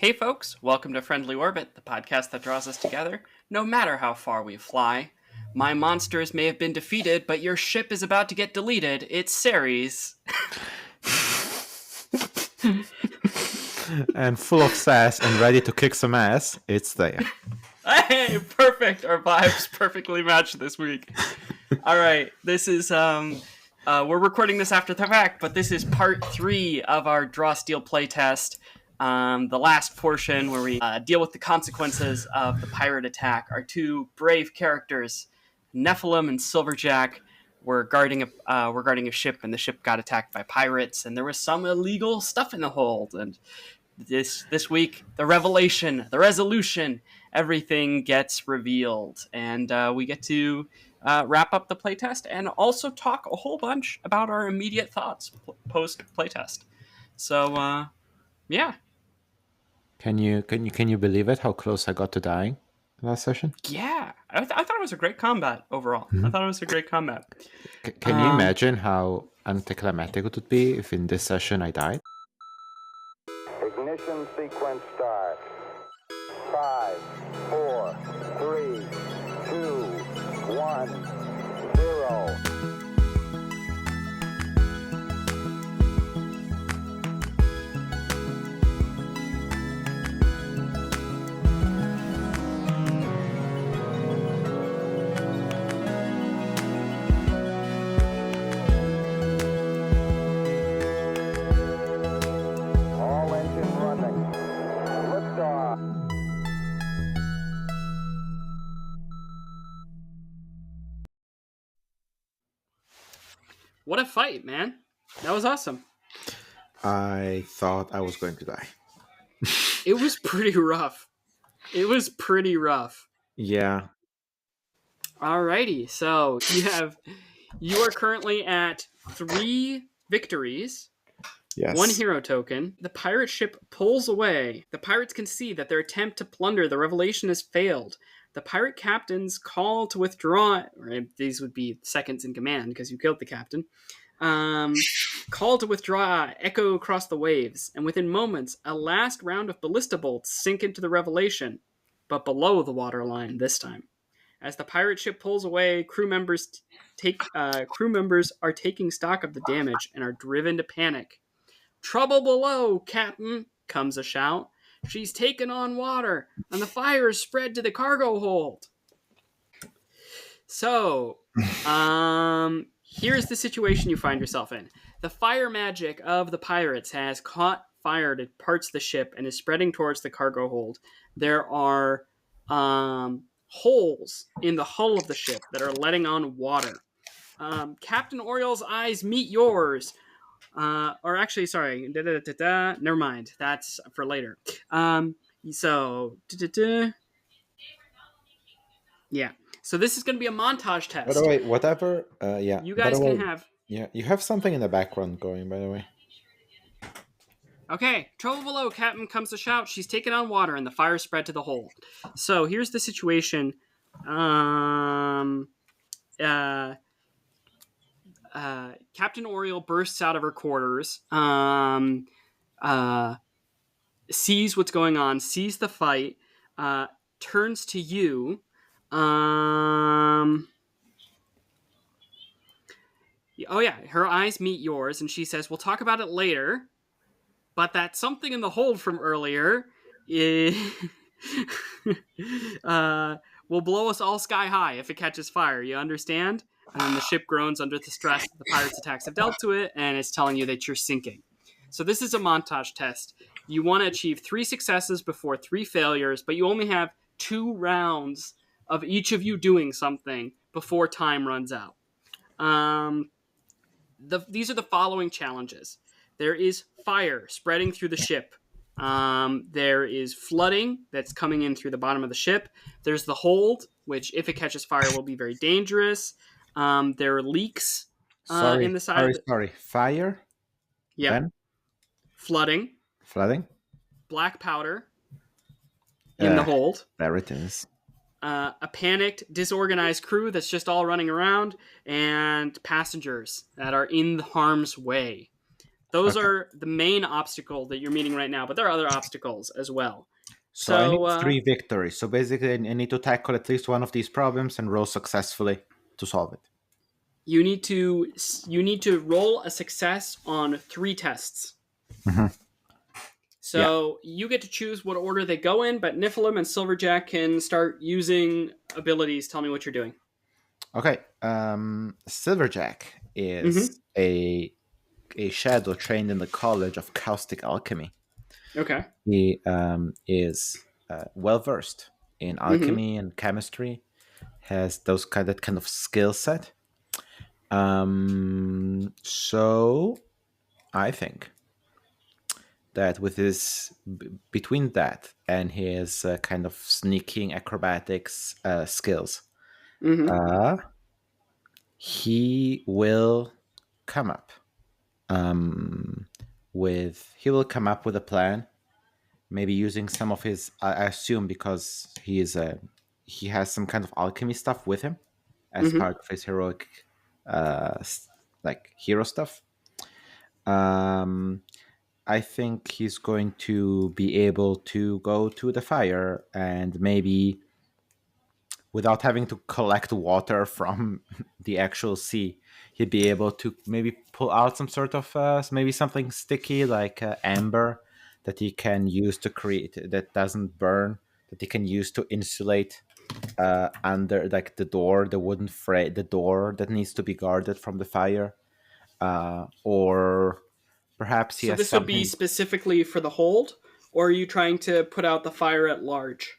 Hey folks, welcome to Friendly Orbit, the podcast that draws us together, no matter how far we fly. My monsters may have been defeated, but your ship is about to get deleted. It's Ceres. And full of sass and ready to kick some ass, it's there. Hey, perfect! Our vibes perfectly matched this week. Alright, this is, we're recording this after the fact, but this is part 3 of our Draw Steel playtest. The last portion where we deal with the consequences of the pirate attack. Our two brave characters, Nephilim and Silverjack, were guarding a ship, and the ship got attacked by pirates, and there was some illegal stuff in the hold. And this week, the resolution, everything gets revealed, and we get to wrap up the playtest and also talk a whole bunch about our immediate thoughts post playtest. So yeah. Can you believe it? How close I got to dying last session? Yeah, I thought it was a great combat overall. Mm-hmm. I thought it was a great combat. Can you imagine how anticlimactic it would be if in this session I died? Ignition sequence start. 5, 4, 3, 2, 1, 0. All engine running. Liftoff. What a fight, man! That was awesome. I thought I was going to die. It was pretty rough. Yeah. Alrighty, so you are currently at 3 victories. Yes. 1 hero token. The pirate ship pulls away. The pirates can see that their attempt to plunder the Revelation has failed. The pirate captain's call to withdraw, or these would be seconds in command because you killed the captain, call to withdraw echo across the waves, and within moments, a last round of ballista bolts sink into the Revelation, but below the waterline this time. As the pirate ship pulls away, crew members are taking stock of the damage and are driven to panic. "Trouble below, Captain," comes a shout. "She's taken on water, and the fire is spread to the cargo hold." So, here's the situation you find yourself in. The fire magic of the pirates has caught fire to parts of the ship and is spreading towards the cargo hold. There are holes in the hull of the ship that are letting on water. Captain Oriel's eyes meet yours. Or actually, sorry. Never mind. That's for later. Yeah. So this is going to be a montage test. By the way, whatever. Yeah. You guys can have. Yeah, you have something in the background going. By the way. Okay, trouble below, Captain, comes the shout. She's taken on water, and the fire spread to the hold. So here's the situation. Captain Oriel bursts out of her quarters, sees what's going on, sees the fight, turns to you. Oh yeah, her eyes meet yours, and she says, "We'll talk about it later, but that something in the hold from earlier will blow us all sky high if it catches fire. You understand?" And then the ship groans under the stress that the pirates' attacks have dealt to it, and it's telling you that you're sinking. So this is a montage test. You want to achieve 3 successes before 3 failures, but you only have 2 rounds of each of you doing something before time runs out. These are the following challenges. There is fire spreading through the ship. There is flooding that's coming in through the bottom of the ship. There's the hold, which if it catches fire will be very dangerous. There are leaks in the side. Sorry. Fire. Yeah. Then? Flooding. Black powder in the hold. There it is. A panicked, disorganized crew that's just all running around, and passengers that are in harm's way. Those Okay. are the main obstacle that you're meeting right now, but there are other obstacles as well. So I need So 3 victories. So basically, I need to tackle at least one of these problems and roll successfully to solve it. you need to roll a success on 3 tests. Mhm. So you get to choose what order they go in, but Niflheim and Silverjack can start using abilities. Tell me what you're doing. Okay. Silverjack Mm-hmm. is a shadow trained in the College of Caustic Alchemy. Okay. He is well versed in Mm-hmm. alchemy and chemistry. Has that kind of skill set. So I think that with his between that and his kind of sneaking acrobatics skills, Mm-hmm. uh, he will come up he will come up with a plan, maybe using some of his, I assume, because he has some kind of alchemy stuff with him as Mm-hmm. part of his heroic like hero stuff. um I think he's going to be able to go to the fire and maybe, without having to collect water from the actual sea, he'd be able to maybe pull out some sort of maybe something sticky like amber that he can use to create that doesn't burn, that he can use to insulate under like the wooden frame, the door that needs to be guarded from the fire, or perhaps he So has this would be something. specifically for the hold, or are you trying to put out the fire at large?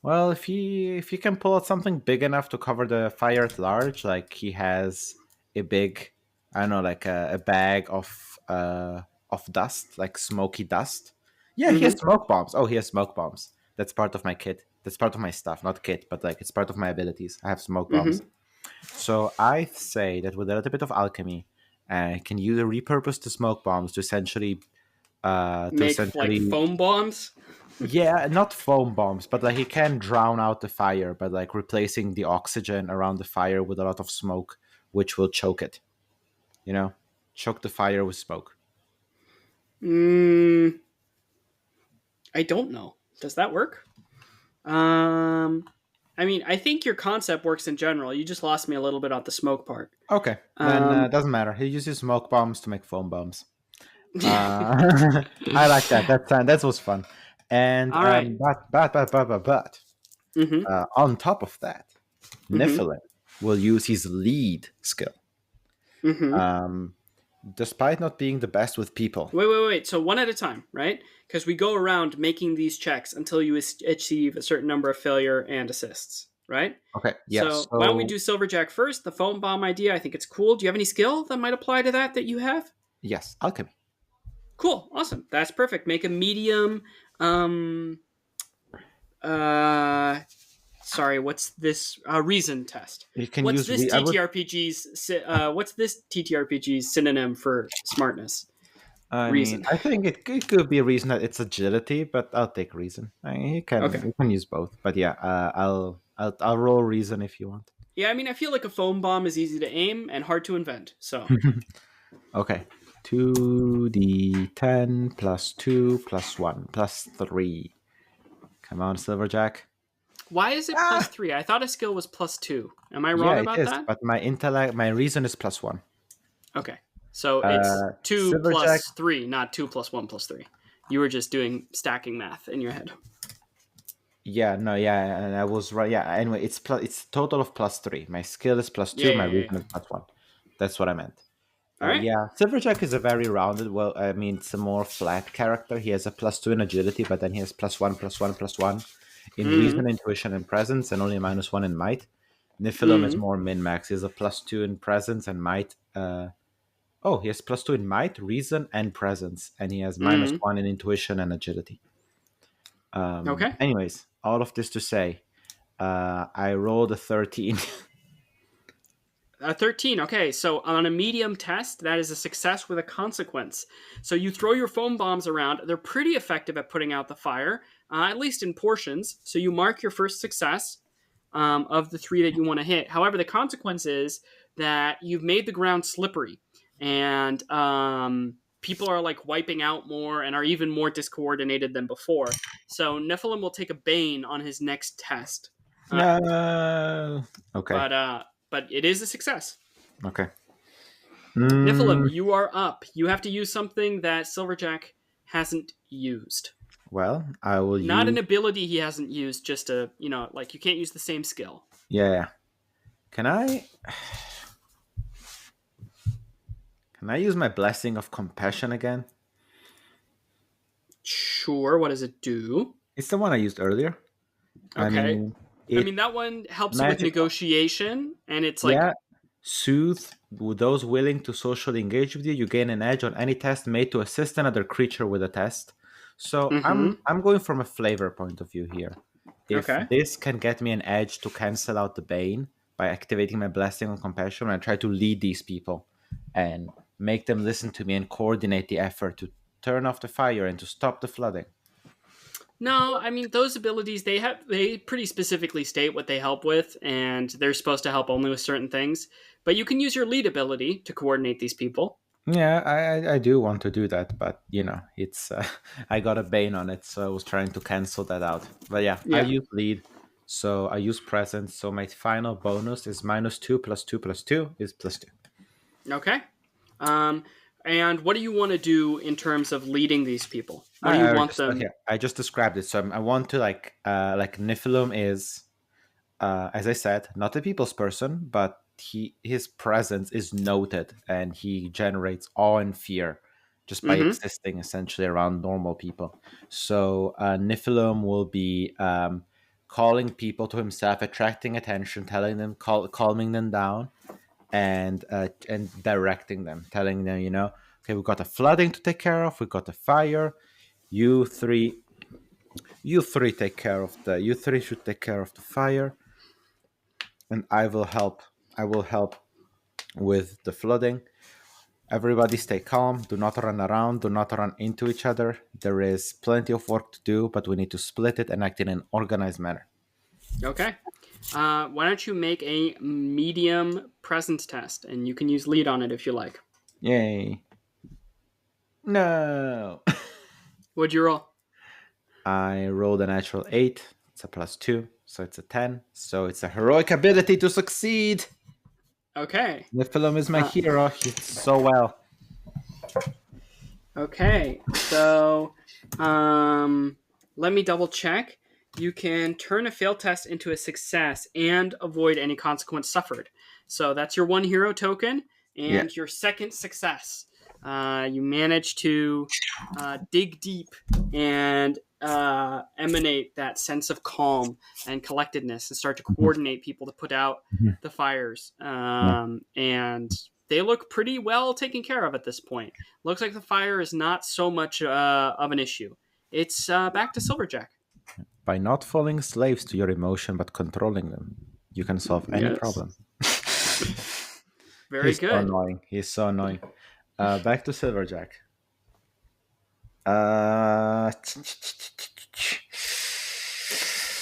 Well, if he can pull out something big enough to cover the fire at large, like he has a big, I don't know, like a bag of dust, like smoky dust. Yeah, he has Mm-hmm. smoke bombs. Oh, he has smoke bombs. That's part of my kit. That's part of my stuff, not kit, but like it's part of my abilities. I have smoke bombs. Mm-hmm. So I say that with a little bit of alchemy, I can use repurpose the smoke bombs to essentially, Make like foam bombs. yeah, not foam bombs, but like he can drown out the fire by like replacing the oxygen around the fire with a lot of smoke, which will choke it. You know, choke the fire with smoke. Mm, I don't know. Does that work? I mean, I think your concept works in general. You just lost me a little bit on the smoke part. Okay, then Um, doesn't matter. He uses smoke bombs to make foam bombs. I like that. That was fun. And all right. but Mm-hmm. on top of that, Mm-hmm. Niflheim will use his lead skill. Mm-hmm. Um, Despite not being the best with people. Wait. So one at a time, right? Because we go around making these checks until you achieve a certain number of failure and assists, right? Okay, yeah. So why don't we So do Silverjack first? The foam bomb idea, I think it's cool. Do you have any skill that might apply to that you have? yes, alchemy. Cool, awesome. That's perfect. Make a medium. Um, uh, sorry, what's this? Reason test. You can What's use this I would TTRPG's? What's this TTRPG's synonym for smartness? I mean, Reason. I think it could be a reason that it's agility, but I'll take reason. Okay. You can use both, but yeah, I'll roll reason if you want. Yeah, I mean, I feel like a foam bomb is easy to aim and hard to invent. So Okay, 2d10 plus 2 plus 1 plus 3. Come on, Silverjack. why is it Ah, +3? I thought a skill was +2. Am I yeah, wrong it about is. that? But my reason is plus 1. Okay. So it's 2 Silverjack. plus 3, not 2 plus 1 plus 3. You were just doing stacking math in your head. Yeah, no, yeah, and I was right. Yeah, anyway, it's total of plus 3. My skill is plus 2. My Yeah. reason is plus 1. That's what I meant. All right. Yeah, Silverjack is a very rounded. Well, I mean, it's a more flat character. He has a plus 2 in agility, but then he has plus 1, plus 1, plus 1 in Mm-hmm. reason, intuition, and presence, and only a minus 1 in might. Niflheim is Mm-hmm. more min max. He has a plus 2 in presence and might. Oh, he has plus 2 in might, reason, and presence, and he has minus Mm-hmm. 1 in intuition and agility. Okay. Anyways, all of this to say, I rolled a 13. 13. Okay, so on a medium test, that is a success with a consequence. So you throw your foam bombs around. They're pretty effective at putting out the fire, at least in portions. So you mark your first success of the 3 that you want to hit. However, the consequence is that you've made the ground slippery, and people are like wiping out more and are even more discoordinated than before. So Nephilim will take a Bane on his next test. No. Okay. But it is a success. Okay. Nephilim, you are up. You have to use something that Silverjack hasn't used. Well, I will Not use. an ability he hasn't used, just a, like you can't use the same skill. Yeah. Can I? Can I use my blessing of compassion again? Sure, what does it do? It's the one I used earlier. Okay. I mean, That one helps you with magic. negotiation, and it's like, Yeah. Soothe those willing to socially engage with you. You gain an edge on any test made to assist another creature with a test. So I'm going from a flavor point of view here. If Okay. this can get me an edge to cancel out the Bane by activating my blessing on compassion, I try to lead these people and make them listen to me and coordinate the effort to turn off the fire and to stop the flooding. No, I mean those abilities they pretty specifically state what they help with, and they're supposed to help only with certain things. But you can use your lead ability to coordinate these people. Yeah, I do want to do that, but it's I got a Bane on it, so I was trying to cancel that out. But yeah, I use lead, so I use presence. So my final bonus is -2 + 2 + 2 is +2. Okay. And what do you want to do in terms of leading these people? What do you want them? Okay, I just described it. So I want to like Niflheim is, as I said, not a people's person, but his presence is noted, and he generates awe and fear just by existing essentially around normal people. So Niflheim will be calling people to himself, attracting attention, telling them, calming them down, and directing them, telling them, okay, we've got a flooding to take care of, we've got a fire. You three take care of you three should take care of the fire, and I will help with the flooding. Everybody stay calm, do not run around, do not run into each other. There is plenty of work to do, but we need to split it and act in an organized manner. Okay. Why don't you make a medium presence test, and you can use lead on it if you like. Yay. No. What'd you roll? I rolled a natural 8. It's a +2, so it's a 10. So it's a heroic ability to succeed. Okay. Nephilim is my hero. He did so well. Okay. So, let me double check. You can turn a failed test into a success and avoid any consequence suffered. So that's your 1 hero token and your second success. You manage to dig deep and emanate that sense of calm and collectedness and start to coordinate people to put out the fires. And they look pretty well taken care of at this point. Looks like the fire is not so much of an issue. It's back to Silverjack. By not falling slaves to your emotion but controlling them, you can solve any problem. Very He's good. So annoying. He's so annoying. Back to Silverjack.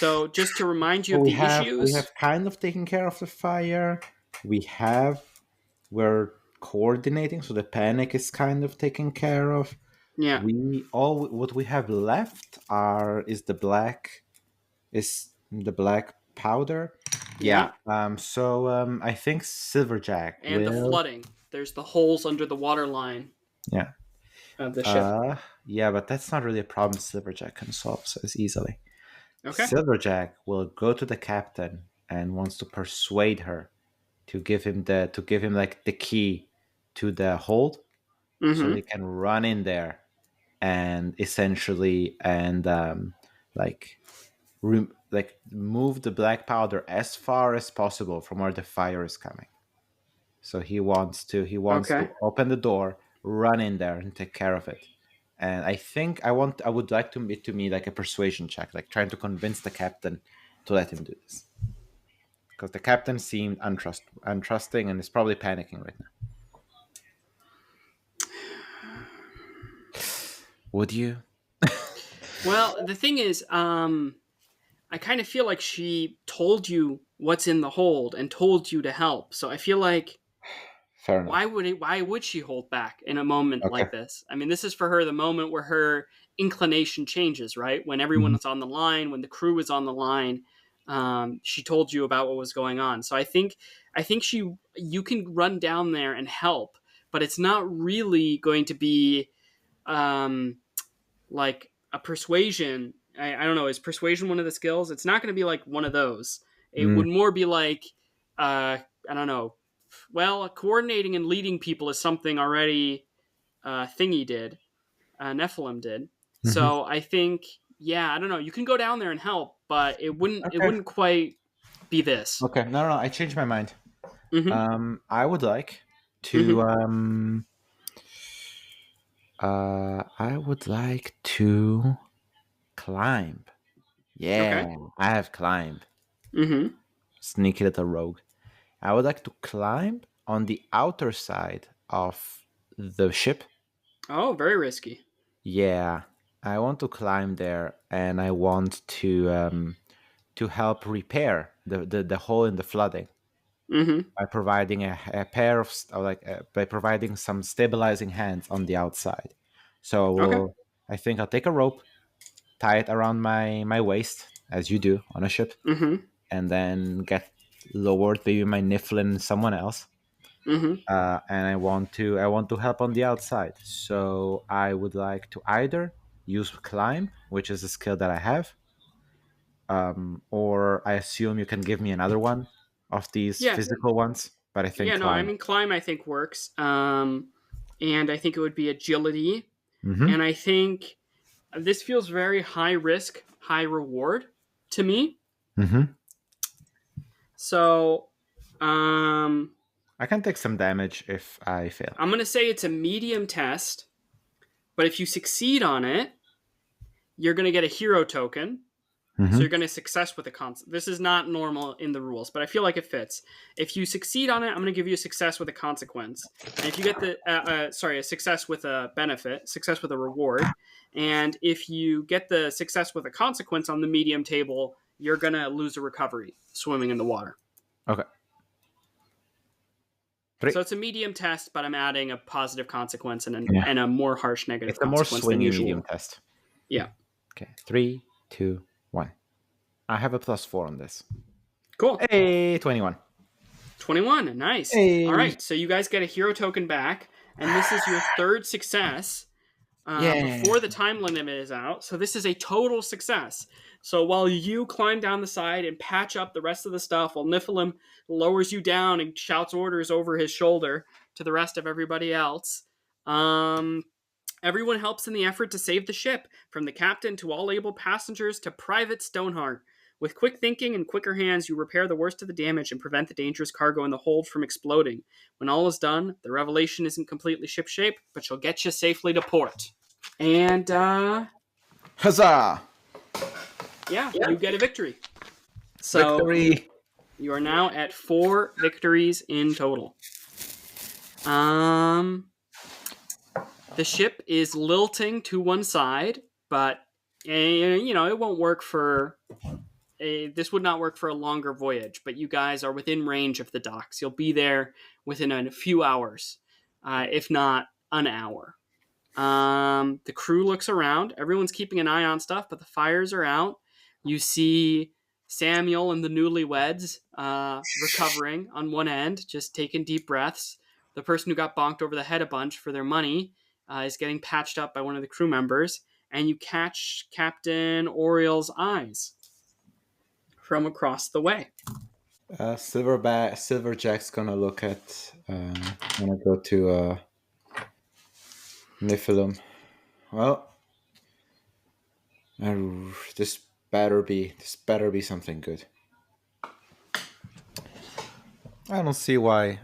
So just to remind you of the issues. We have kind of taken care of the fire. We're coordinating, so the panic is kind of taken care of. Yeah. What we have left is the black powder. Yeah. So I think Silverjack and the flooding. There's the holes under the water line. Yeah. Of the ship. Yeah, but that's not really a problem Silverjack can solve so easily. Okay. Silverjack will go to the captain and wants to persuade her to give him like the key to the hold, so they can run in there and essentially move the black powder as far as possible from where the fire is coming. So he wants to open the door, run in there, and take care of it. And I think I would like it to be like a persuasion check, like trying to convince the captain to let him do this, because the captain seemed untrusting and is probably panicking right now. Would you? Well, the thing is, I kind of feel like she told you what's in the hold and told you to help. So I feel like Fair enough. Why would she hold back in a moment Okay. like this? I mean, this is for her the moment where her inclination changes, right? When everyone Mhm. is on the line, when the crew is on the line. She told you about what was going on. So I think you can run down there and help, but it's not really going to be um, like a persuasion. I don't know. Is persuasion one of the skills? It's not going to be like one of those. It Mm, would more be like I don't know. Well, coordinating and leading people is something already Thingy did, Nephilim did. mhm. So I think, yeah, I don't know. You can go down there and help, but it Okay. wouldn't quite be this. Okay. No, I changed my mind. Mm-hmm. I would like to. Mm-hmm. I would like to climb. Okay. Yeah, I have climbed. Mm-hmm. Sneaky little rogue. I would like to climb on the outer side of the ship. Oh, very risky. Yeah, I want to climb there, and I want to help repair the hole in the flooding Mm-hmm. by providing a pair of by providing some stabilizing hands on the outside. So Okay. I think I'll take a rope, tie it around my waist as you do on a ship, Mm-hmm. and then get lowered, maybe my Niflin someone else. Mm-hmm. And I want to help on the outside. So I would like to either use climb, which is a skill that I have, or I assume you can give me another one of these Yeah. physical ones. But I think Yeah. No, I climb. mean climb. I think works. And I think it would be agility. Mm-hmm. And I think this feels very high risk, high reward to me. Mm-hmm. So, um, I can take some damage if I fail. I'm gonna say it's a medium test, but if you succeed on it, you're gonna get a hero token. So Mm-hmm. you're gonna success with a constant. This is not normal in the rules, but I feel like it fits. If you succeed on it, I'm gonna give you a success with a consequence. And if you get a success with a benefit, success with a reward, and if you get the success with a consequence on the medium table, you're gonna lose a recovery swimming in the water. Okay. 3. So it's a medium test, but I'm adding a positive consequence Yeah. and a more harsh negative It's a more consequence than swingy usual. medium test. Yeah. Okay. 3, 2, 1. I have a +4 on this. Cool. Hey, 21. 21. Nice. Hey. All right. So you guys get a hero token back, and this is your third success Yeah. before the time limit is out. So this is a total success. So while you climb down the side and patch up the rest of the stuff, while Niflheim lowers you down and shouts orders over his shoulder to the rest of everybody else, everyone helps in the effort to save the ship, from the captain to all able passengers to Private Stoneheart. With quick thinking and quicker hands, you repair the worst of the damage and prevent the dangerous cargo in the hold from exploding. When all is done, the revelation isn't completely shipshape, but she'll get you safely to port. And, Huzzah! yeah, you get a victory. So Victory! you are now at 4 victories in total. The ship is lilting to one side, but it won't work for this would not work for a longer voyage, but you guys are within range of the docks. You'll be there within a few hours, if not an hour. The crew looks around. Everyone's keeping an eye on stuff, but the fires are out. You see Samuel and the newlyweds recovering on one end, just taking deep breaths. The person who got bonked over the head a bunch for their money is getting patched up by one of the crew members, and you catch Captain Oriel's eyes from across the way. Silverjack's gonna look at. Gonna go to Niflheim. Well, this better be something good. I don't see why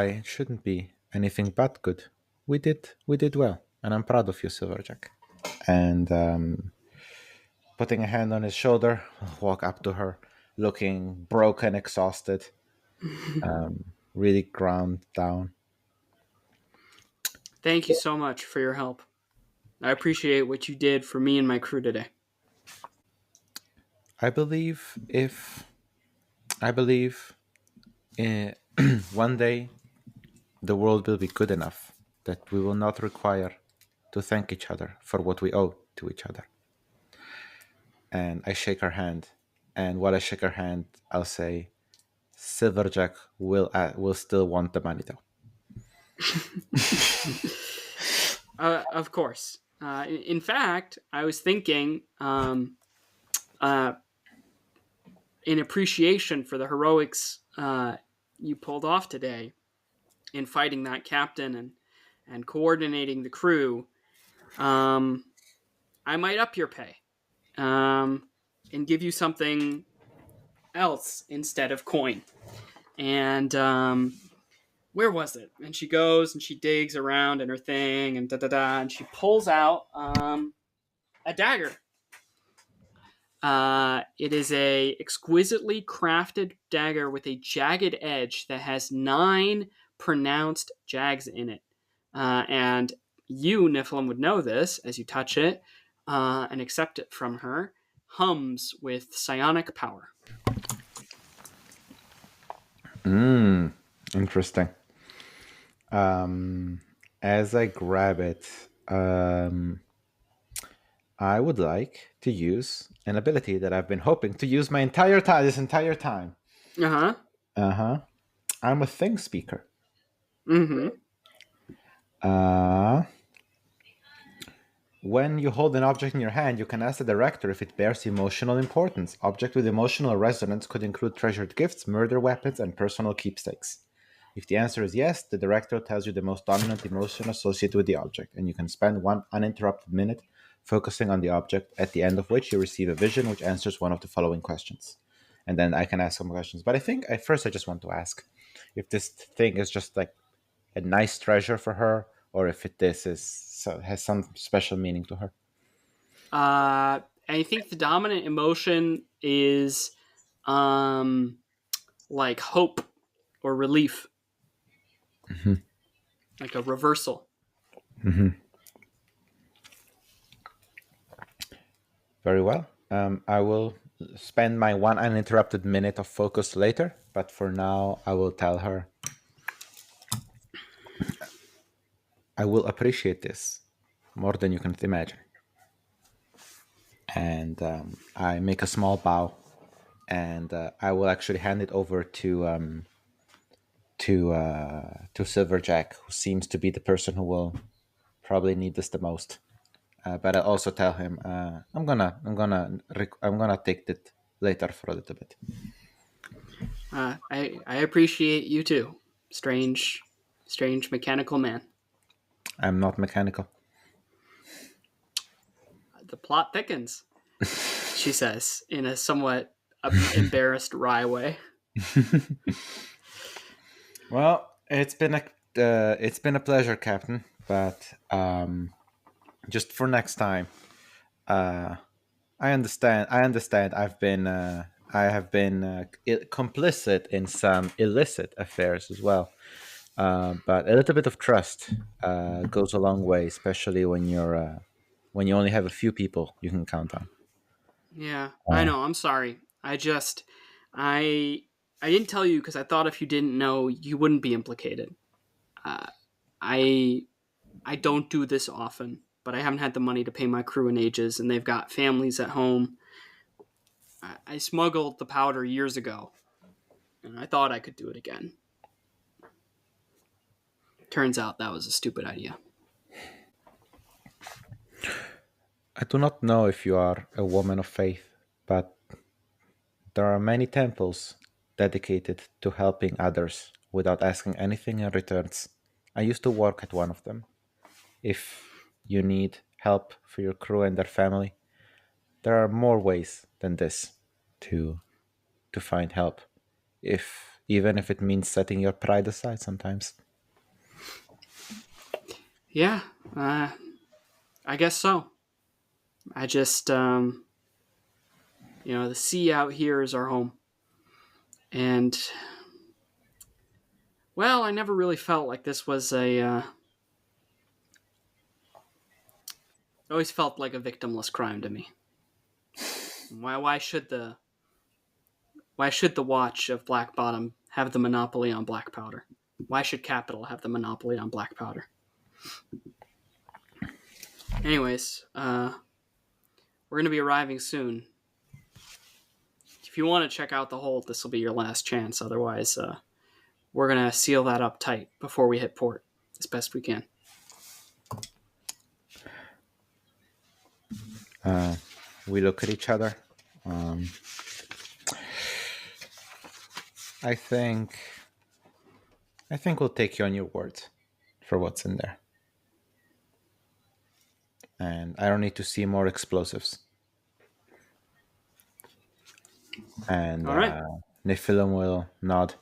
it shouldn't be anything but good. We did well, and I'm proud of you, Silverjack. And putting a hand on his shoulder, I'll walk up to her, looking broken, exhausted, really ground down. Thank you so much for your help. I appreciate what you did for me and my crew today. I believe one day the world will be good enough that we will not require to thank each other for what we owe to each other. And I shake her hand. And while I shake her hand, I'll say, Silverjack will still want the money though. Of course. In fact, I was thinking, in appreciation for the heroics you pulled off today in fighting that captain and coordinating the crew, I might up your pay and give you something else instead of coin. And where was it? And she goes and she digs around in her thing and and she pulls out a dagger. It is a exquisitely crafted dagger with a jagged edge that has 9 pronounced jags in it. And you, Niflheim, would know this as you touch it and accept it from her. Hums with psionic power. Interesting. As I grab it, I would like to use an ability that I've been hoping to use this entire time. I'm a thing speaker. When you hold an object in your hand, you can ask the director if it bears emotional importance. Object with emotional resonance could include treasured gifts, murder weapons, and personal keepsakes. If the answer is yes, the director tells you the most dominant emotion associated with the object, and you can spend 1 uninterrupted minute focusing on the object, at the end of which you receive a vision which answers one of the following questions. And then I can ask some questions. But I think at first I just want to ask if this thing is just like a nice treasure for her, or if has some special meaning to her. I think the dominant emotion is like hope or relief. Like a reversal. Very well. I will spend my 1 uninterrupted minute of focus later, but for now I will tell her I will appreciate this more than you can imagine. And I make a small bow, and I will actually hand it over to Silverjack, who seems to be the person who will probably need this the most. But I also tell him I'm gonna take it later for a little bit. I appreciate you too, strange mechanical man. I'm not mechanical. The plot thickens, she says in a somewhat embarrassed, wry way. Well, it's been a pleasure, Captain. But just for next time, I understand. I have been complicit in some illicit affairs as well. But a little bit of trust goes a long way, especially when you only have a few people you can count on. Yeah, I know. I'm sorry. I didn't tell you because I thought if you didn't know, you wouldn't be implicated. I don't do this often, but I haven't had the money to pay my crew in ages, and they've got families at home. I smuggled the powder years ago, and I thought I could do it again. Turns out that was a stupid idea. I do not know if you are a woman of faith, but there are many temples dedicated to helping others without asking anything in returns. I used to work at one of them. If you need help for your crew and their family, there are more ways than this to find help. Even if it means setting your pride aside sometimes. Yeah, I guess so. I just, the sea out here is our home. And, well, I never really felt like this was it always felt like a victimless crime to me. Why should the watch of Black Bottom have the monopoly on black powder? Why should Capital have the monopoly on black powder? Anyways, we're going to be arriving soon. If you want to check out the hold, this will be your last chance. Otherwise, we're going to seal that up tight before we hit port as best we can. We look at each other. I think we'll take you on your word for what's in there. And I don't need to see more explosives. And All right. Nephilim will nod.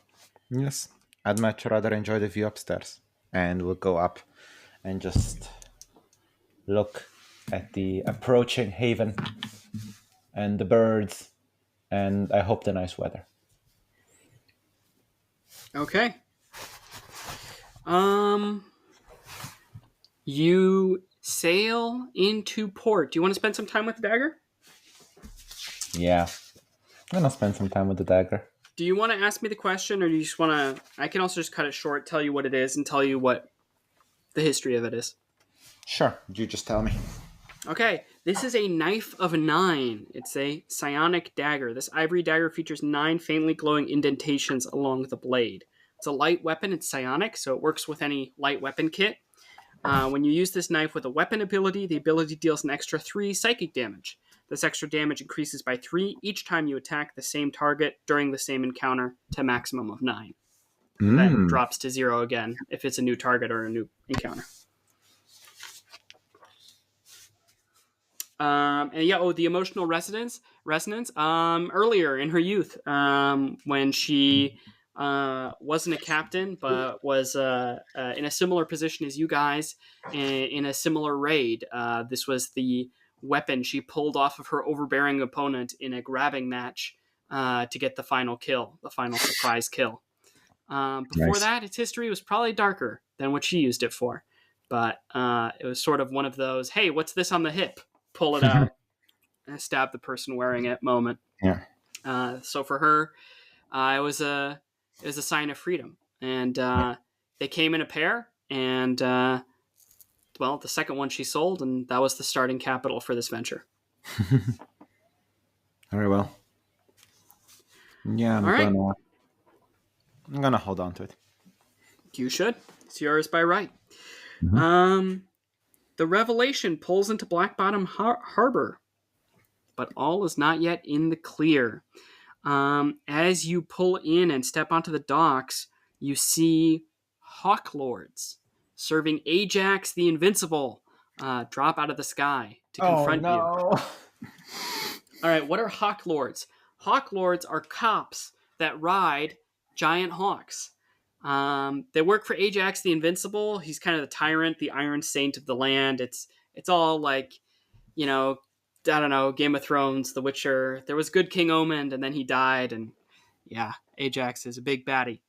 Yes, I'd much rather enjoy the view upstairs. And we'll go up and just look at the approaching haven and the birds and I hope the nice weather. Okay. You sail into port. Do you want to spend some time with the dagger? Yeah. I'm gonna spend some time with the dagger. Do you want to ask me the question, or do you just want to... I can also just cut it short, tell you what it is, and tell you what the history of it is. Sure. You just tell me. Okay, this is a knife of 9. It's a psionic dagger. This ivory dagger features 9 faintly glowing indentations along the blade. It's a light weapon. It's psionic, so it works with any light weapon kit. When you use this knife with a weapon ability, the ability deals an extra 3 psychic damage. This extra damage increases by 3 each time you attack the same target during the same encounter to a maximum of 9. Then drops to 0 again if it's a new target or a new encounter. The emotional resonance. Earlier in her youth, when she wasn't a captain, but was in a similar position as you guys in a similar raid. This was the weapon she pulled off of her overbearing opponent in a grabbing match to get the final kill, the final surprise kill. Before that, its history was probably darker than what she used it for. But it was sort of one of those, hey, what's this on the hip? Pull it out and stab the person wearing it moment. Yeah. So for her, it was a sign of freedom. And they came in a pair, and the second one she sold, and that was the starting capital for this venture. Very well. Yeah, I'm gonna hold on to it. You should. It's yours by right. The Revelation pulls into Black Bottom Harbor, but all is not yet in the clear. As you pull in and step onto the docks, you see Hawk Lords serving Ajax the Invincible drop out of the sky to confront you. All right, what are Hawk Lords? Hawk Lords are cops that ride giant hawks. They work for Ajax the Invincible. He's kind of the tyrant, the Iron Saint of the land. It's all like, I don't know, Game of Thrones, The Witcher. There was good King Omen, and then he died, and yeah, Ajax is a big baddie.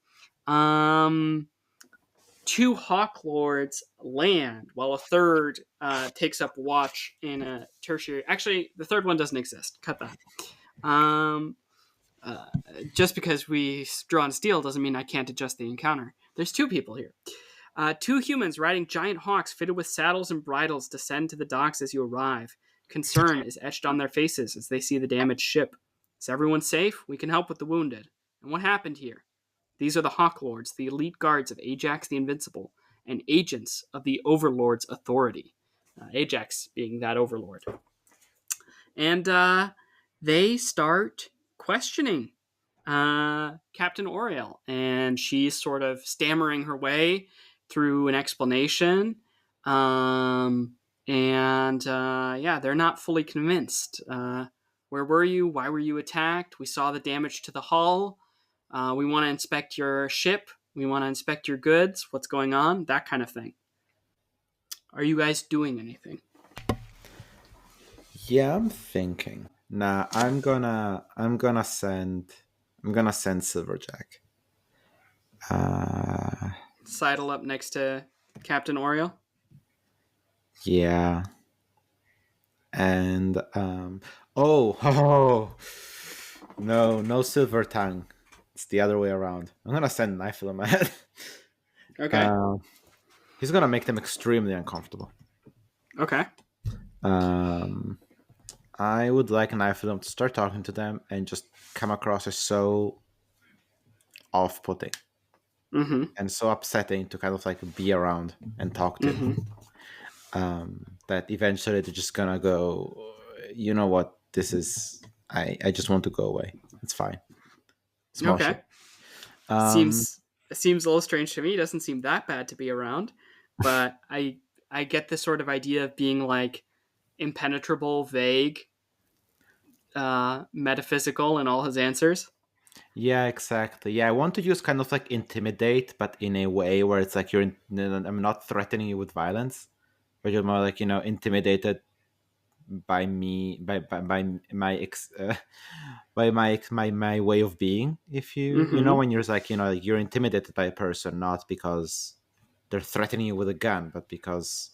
2 Hawk Lords land, while a third takes up watch in a tertiary... Actually, the third one doesn't exist. Cut that. Just because we draw on steel doesn't mean I can't adjust the encounter. There's 2 people here. 2 humans riding giant hawks fitted with saddles and bridles descend to the docks as you arrive. Concern is etched on their faces as they see the damaged ship. Is everyone safe? We can help with the wounded. And what happened here? These are the Hawk Lords, the elite guards of Ajax the Invincible, and agents of the Overlord's authority. Ajax being that Overlord. And they start questioning Captain Oriel, and she's sort of stammering her way through an explanation. They're not fully convinced. Where were you? Why were you attacked? We saw the damage to the hull. We want to inspect your ship. We want to inspect your goods. What's going on? That kind of thing. Are you guys doing anything? Yeah, I'm thinking. Nah, I'm gonna send Silverjack. Sidle up next to Captain Oriel. Yeah. And no Silver Tongue. It's the other way around. I'm gonna send Nephilim ahead. Okay. He's gonna make them extremely uncomfortable. Okay. I would like an Nephilim to start talking to them and just come across as so off-putting Mm-hmm. and so upsetting to kind of like be around and talk to. Mm-hmm. That eventually they're just gonna go, you know what, this is, I just want to go away. It's fine. Small Okay. shit. Seems a little strange to me. It doesn't seem that bad to be around, but I get this sort of idea of being like impenetrable, vague, metaphysical in all his answers. Yeah, exactly. Yeah, I want to use kind of like intimidate, but in a way where it's like I'm not threatening you with violence, but you're more like, intimidated by me, by my by my way of being. If Mm-hmm. when you're like, like you're intimidated by a person, not because they're threatening you with a gun, but because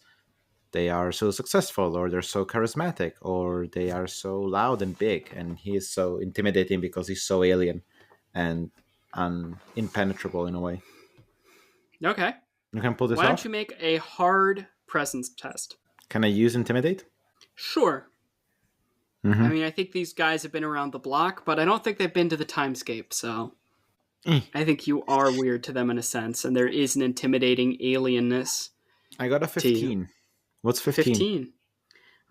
they are so successful, or they're so charismatic, or they are so loud and big, and he is so intimidating because he's so alien and impenetrable in a way. Okay. You can pull this Why don't off. you make a hard presence test? Can I use intimidate? Sure. Mm-hmm. I mean, I think these guys have been around the block, but I don't think they've been to the timescape, so I think you are weird to them in a sense, and there is an intimidating alienness I got a to you. 15. What's 15? 15.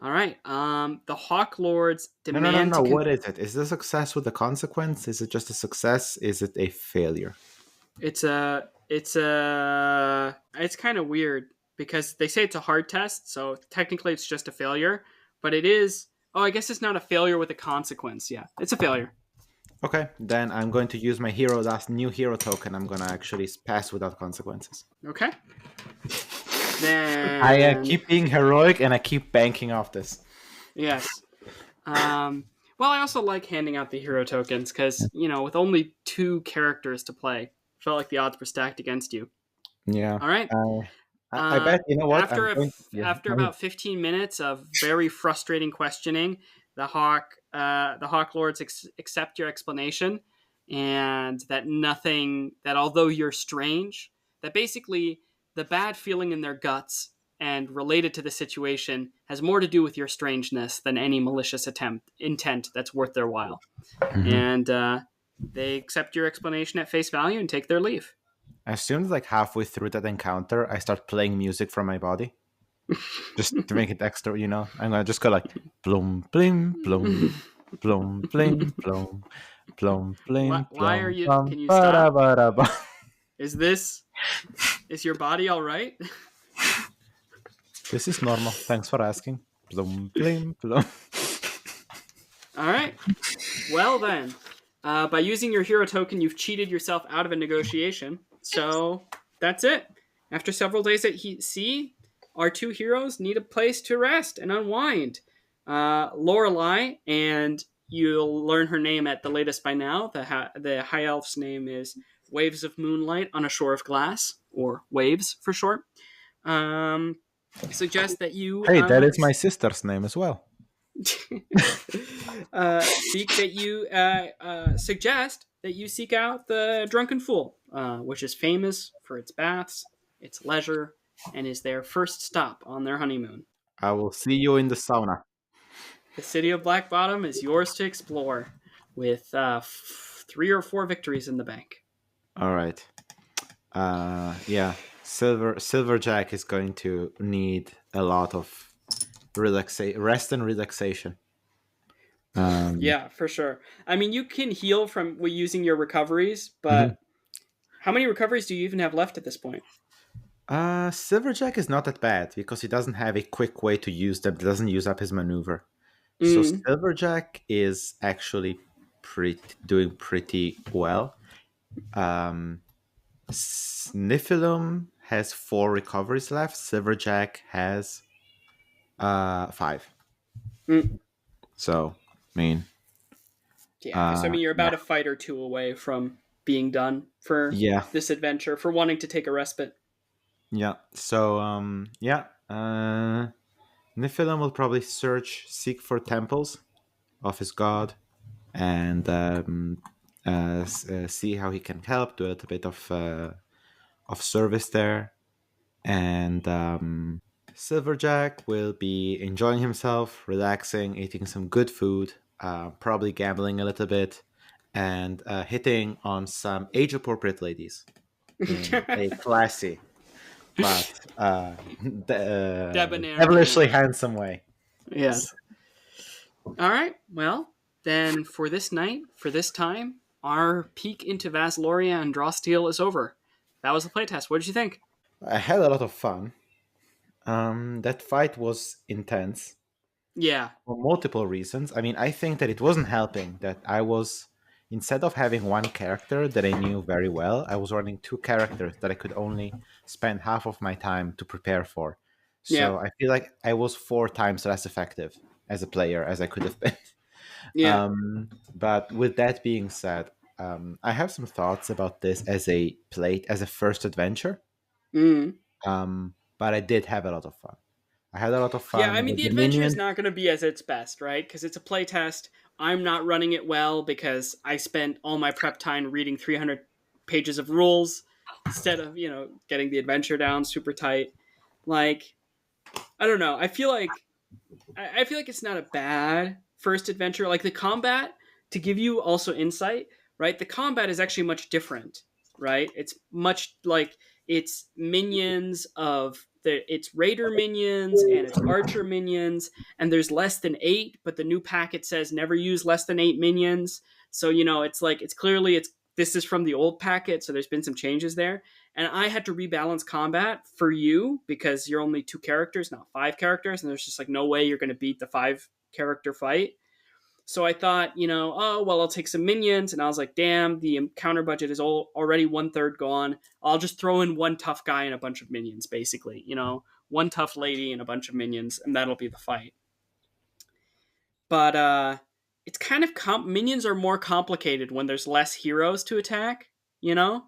All right. The Hawk Lords No. demand to What is it? Is it a success with a consequence? Is it just a success? Is it a failure? it's kind of weird because they say it's a hard test, so technically it's just a failure, but it is. Oh, I guess it's not a failure with a consequence. Yeah, it's a failure. Okay, then I'm going to use my new hero token. I'm gonna actually pass without consequences. Okay. Then I keep being heroic and I keep banking off this. Yes. Well, I also like handing out the hero tokens because, with only 2 characters to play, felt like the odds were stacked against you. Yeah. All right. I bet, you know what? After about 15 minutes of very frustrating questioning, the Hawk Lords accept your explanation, and that although you're strange, that basically the bad feeling in their guts and related to the situation has more to do with your strangeness than any malicious intent that's worth their while. Mhm. And they accept your explanation at face value and take their leave. As soon as like halfway through that encounter, I start playing music from my body. Just to make it extra, I'm gonna just go like blum blim blum blum blim blum blum blim Why are blum you? blum Can you ba stop? ba ba. Is your body all right? This is normal. Thanks for asking. Blum blim blum. All right. Well then, by using your hero token, you've cheated yourself out of a negotiation. So that's it. After several days at sea, our 2 heroes need a place to rest and unwind. Lorelei, and you'll learn her name at the latest by now. The high elf's name is Waves of Moonlight on a Shore of Glass, or Waves for short. Suggest that you Hey, that is my sister's name as well. suggest that you seek out the Drunken Fool, which is famous for its baths, its leisure, and is their first stop on their honeymoon. I will see you in the sauna. The city of Black Bottom is yours to explore, with 3 or 4 victories in the bank. All right. Yeah. Silverjack is going to need a lot of rest and relaxation. Yeah, for sure. I mean, you can heal from using your recoveries, but how many recoveries do you even have left at this point? Silverjack is not that bad because he doesn't have a quick way to use them. He doesn't use up his maneuver. So Silverjack is actually doing pretty well. Nephilim has 4 recoveries left. Silverjack has 5. So, I mean, yeah. You're about a fight or 2 away from being done for this adventure, for wanting to take a respite. Yeah. So, Nephilim will probably seek for temples of his god, and see how he can help. Do a little bit of of service there, and Silverjack will be enjoying himself, relaxing, eating some good food, probably gambling a little bit, and hitting on some age-appropriate ladies in a classy but Debonair devilishly manner. handsome way. Yes. All right. Well, then for this night, for this time, our peek into Vasloria and Drawsteel is over. That was the playtest. What did you think? I had a lot of fun. That fight was intense Yeah. for multiple reasons. I mean, I think that it wasn't helping that I was, instead of having one character that I knew very well, I was running two characters that I could only spend half of my time to prepare for. Yeah. So I feel like I was 4 times less effective as a player as I could have been. Yeah. But with that being said, I have some thoughts about this as a first adventure. Mm. But I did have a lot of fun. I had a lot of Yeah, I fun mean, with the the adventure is minions. not going to be as its best, right? Because it's a playtest. I'm not running it well because I spent all my prep time reading 300 pages of rules instead of, getting the adventure down super tight. Like, I don't know. I feel like it's not a bad first adventure. Like the combat, to give you also insight, right? The combat is actually much different, right? It's much like it's minions of it's raider minions and it's archer minions, and there's less than 8, but the new packet says never use less than 8 minions. So it's like it's clearly it's this is from the old packet, so there's been some changes there. And I had to rebalance combat for you because you're only 2 characters, not 5 characters, and there's just like no way you're going to beat the 5 character fight. So I thought, oh well, I'll take some minions, and I was like, damn, the counter budget is already 1/3 gone. I'll just throw in one tough guy and a bunch of minions, basically. One tough lady and a bunch of minions, and that'll be the fight. But it's kind of minions are more complicated when there's less heroes to attack. You know,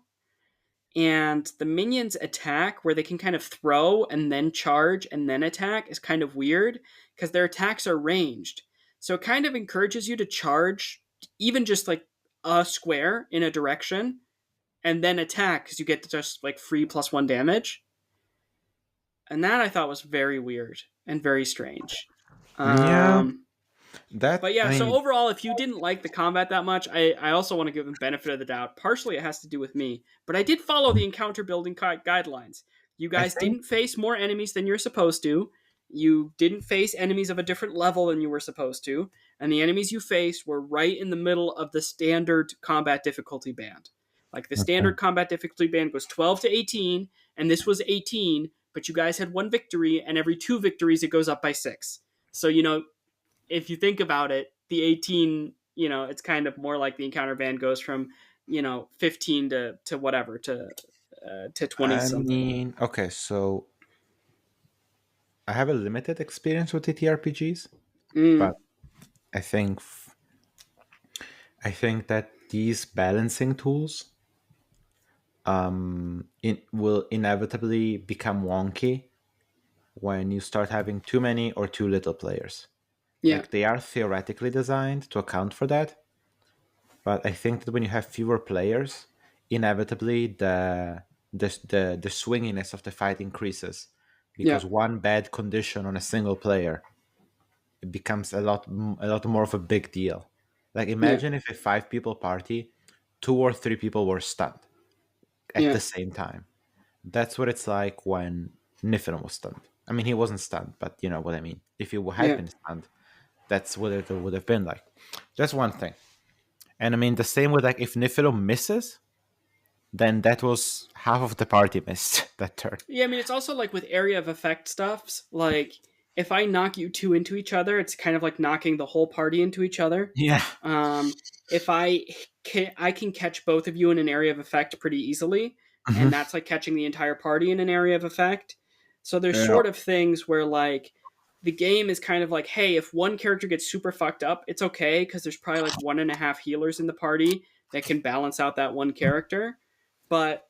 and the minions attack where they can kind of throw and then charge and then attack is kind of weird because their attacks are ranged. So it kind of encourages you to charge even just like a square in a direction and then attack because you get just like free +1 damage. And that I thought was very weird and very strange. Yeah, that But yeah, I so mean, overall, if you didn't like the combat that much, I also want to give them benefit of the doubt. Partially, it has to do with me, but I did follow the encounter building guidelines. You I guys think didn't face more enemies than you're supposed to. You didn't face enemies of a different level than you were supposed to, and the enemies you faced were right in the middle of the standard combat difficulty band. Like the okay. standard combat difficulty band was 12 to 18, and this was 18, but you guys had 1 victory, and every 2 victories it goes up by 6. So if you think about it, the 18, it's kind of more like the encounter band goes from, 15 to whatever to 20 I something. mean, okay, so I have a limited experience with TTRPGs, Mm, but I think I think that these balancing tools will inevitably become wonky when you start having too many or too little players. yeah, Like they are theoretically designed to account for that, but I think that when you have fewer players, inevitably the swinginess of the fight increases yeah, because one bad condition on a single player, it becomes a lot more of a big deal. Like yeah, imagine if a 5 people party, 2 or 3 people were stunned at yeah, the same time. That's what it's like when Niffin was stunned. I mean, he wasn't stunned, but you know what I mean. If he had yeah, been stunned, that's what it would have been like. That's one thing. And I mean, the same with like if Nifilo misses, then that was half of the party missed that turn. yeah. I mean, it's also like with area of effect stuffs. Like if I knock you 2 into each other, it's kind of like knocking the whole party into each other. Yeah. If I can catch both of you in an area of effect pretty easily, and Mhm. that's like catching the entire party in an area of effect. So there's Yeah. sort of things where like the game is kind of like, hey, if one character gets super fucked up, it's okay because there's probably like 1.5 healers in the party that can balance out that one character. But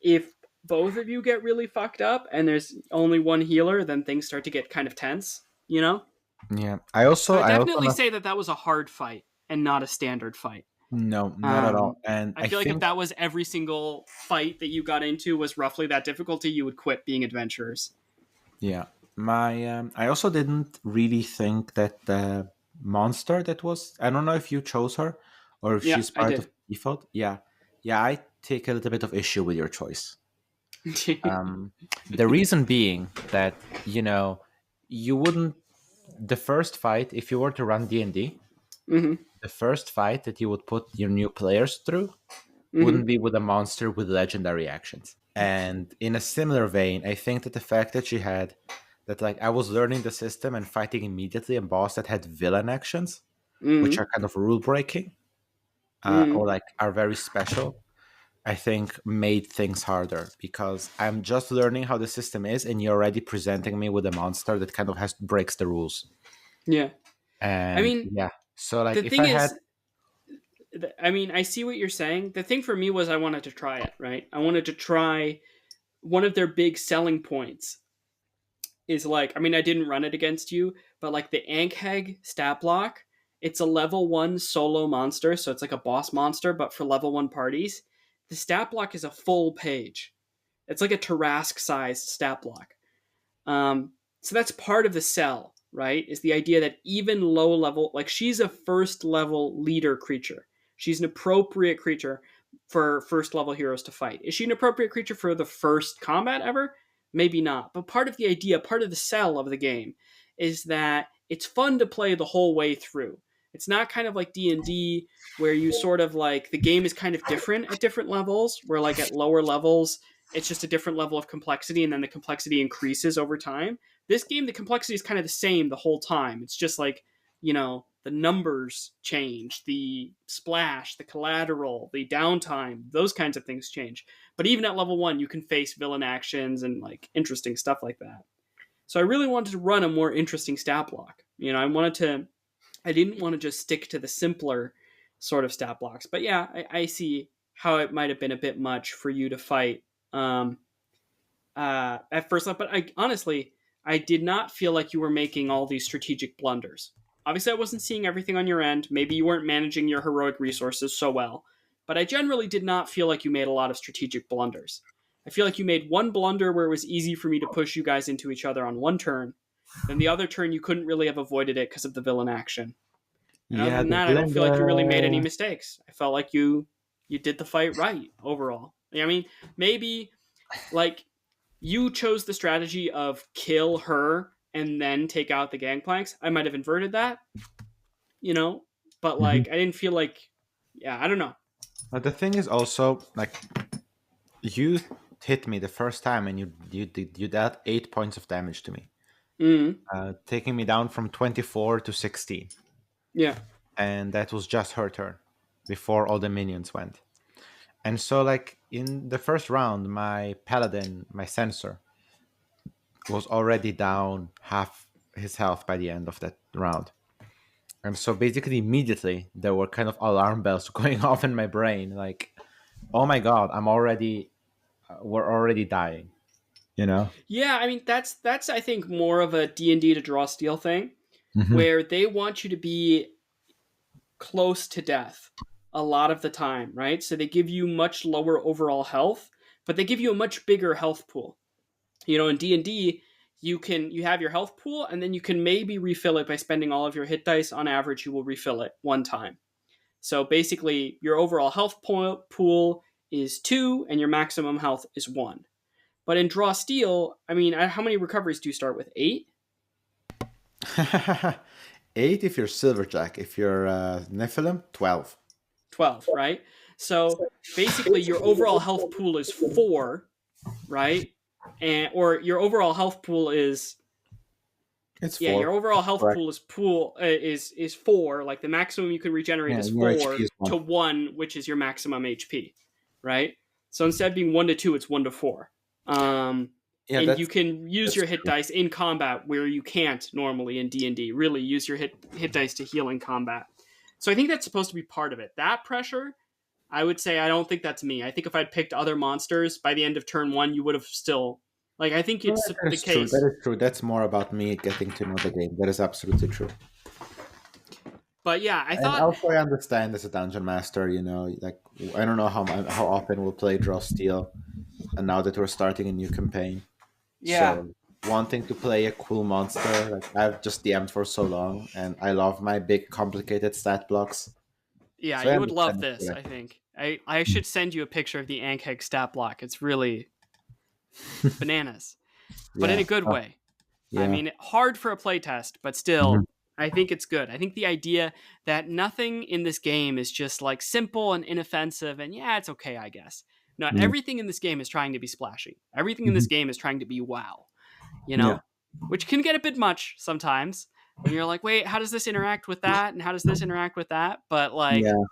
if both of you get really fucked up and there's only one healer, then things start to get kind of tense. Yeah. So I I also definitely not, say that was a hard fight and not a standard fight. No, not at all. And I I feel like if think that was every single fight that you got into was roughly that difficulty, you would quit being adventurers. yeah, my I also didn't really think that the monster that was, I don't know if you chose her or if Yeah, she's I part of did. default. Yeah, yeah, I take a little bit of issue with your choice. Um, the reason being that you wouldn't, the first fight, if you were to run D&D, hmm the first fight that you would put your new players through hmm wouldn't be with a monster with legendary actions. And in a similar vein, I think that the fact that she had that, like, I was learning the system and fighting immediately a boss that had villain actions, which hmm are kind of rule breaking, or hmm like are very special, I think made things harder because I'm just learning how the system is, and you're already presenting me with a monster that kind of has breaks the rules. Yeah. I And mean, yeah, so like the if I thing had, is, I mean, I see what you're saying. The thing for me was I wanted to try it, right? I wanted to try one of their big selling points is like, I mean, I didn't run it against you, but like the Ankheg stat block, it's a level 1 solo monster, so it's like a boss monster, but for level 1 parties. The stat block is a full page. It's like a Tarask sized stat block. So that's part of the sell, right? Is the idea that even low level, like she's a first level leader creature. She's an appropriate creature for first level heroes to fight. Is she an appropriate creature for the first combat ever? Maybe not. But part of the idea, part of the sell of the game is that it's fun to play the whole way through. It's not kind of like D&D where you sort of like the game is kind of different at different levels, where like at lower levels it's just a different level of complexity and then the complexity increases over time. This game, the complexity is kind of the same the whole time. It's just like, the numbers change, the splash, the collateral, the downtime, those kinds of things change. But even at level 1, you can face villain actions and like interesting stuff like that. So I really wanted to run a more interesting stat block. I didn't want to just stick to the simpler sort of stat blocks. But yeah, I see how it might have been a bit much for you to fight um, at first. But I did not feel like you were making all these strategic blunders. Obviously, I wasn't seeing everything on your end. Maybe you weren't managing your heroic resources so well. But I generally did not feel like you made a lot of strategic blunders. I feel like you made one blunder where it was easy for me to push you guys into each other on one turn. Then the other turn, you couldn't really have avoided it because of the villain action. And other yeah, than the that, I don't feel like you really made any blender. mistakes. I felt like you did the fight right overall. I mean, maybe like you chose the strategy of kill her and then take out the gangplanks. I might have inverted that, you know, but Mhm. like I didn't feel like, yeah, I don't know. But the thing is also like you hit me the first time and you dealt 8 points of damage to me, Mm, taking me down from 24 to 16, yeah, and that was just her turn before all the minions went. And so, like in the first round, my paladin, my sensor, was already down half his health by the end of that round. And so basically immediately there were kind of alarm bells going off in my brain, like, oh my god, we're already dying, you know. yeah. I mean, that's I think more of a D&D to draw steel thing, Hmm. where they want you to be close to death a lot of the time, right? So they give you much lower overall health, but they give you a much bigger health pool. In D&D, you have your health pool and then you can maybe refill it by spending all of your hit dice. On average, you will refill it one time. So basically, your overall health pool is 2 and your maximum health is 1. But in Draw Steel, I mean, how many recoveries do you start with? 8? 8 if you're silverjack. If you're Nephilim, 12. 12, right? So basically, your overall health pool is 4, right? Or your overall health pool is, It's yeah, 4. your overall health Correct. pool is 4. Like the maximum you can regenerate Yeah, is your HP 4 is 1. to 1, which is your maximum HP, right? So instead of being 1 to 2, it's 1 to 4. Yeah, And that's you can use that's your hit true. dice in combat where you can't normally in D&D. Really use your hit dice to heal in combat. So I think that's supposed to be part of it. That pressure, I would say I don't think that's me. I think if I'd picked other monsters by the end of turn 1, you would have still, like, I think No, it's that the is true. That case. is true. That's more about me getting to know the game. That is absolutely true. But yeah, I And thought, also, I understand as a dungeon master, like I don't know how often we'll play Draw Steel, and now that we're starting a new campaign, yeah, so wanting to play a cool monster, like I've just DM'd for so long, and I love my big complicated stat blocks, yeah, so I you would love understand this. it. I think I should send you a picture of the Ankeg stat block. It's really bananas, but in Yeah, a good way. I yeah, mean, hard for a playtest, but mhm, still, I think it's good. I think the idea that nothing in this game is just like simple and inoffensive and yeah, it's okay, I guess. No, mm, everything in this game is trying to be splashy. Everything in this mhm, game is trying to be wow, you yeah, know? Which can get a bit much sometimes when you're like, wait, how does this interact with that? And how does this interact with that? But like, yeah.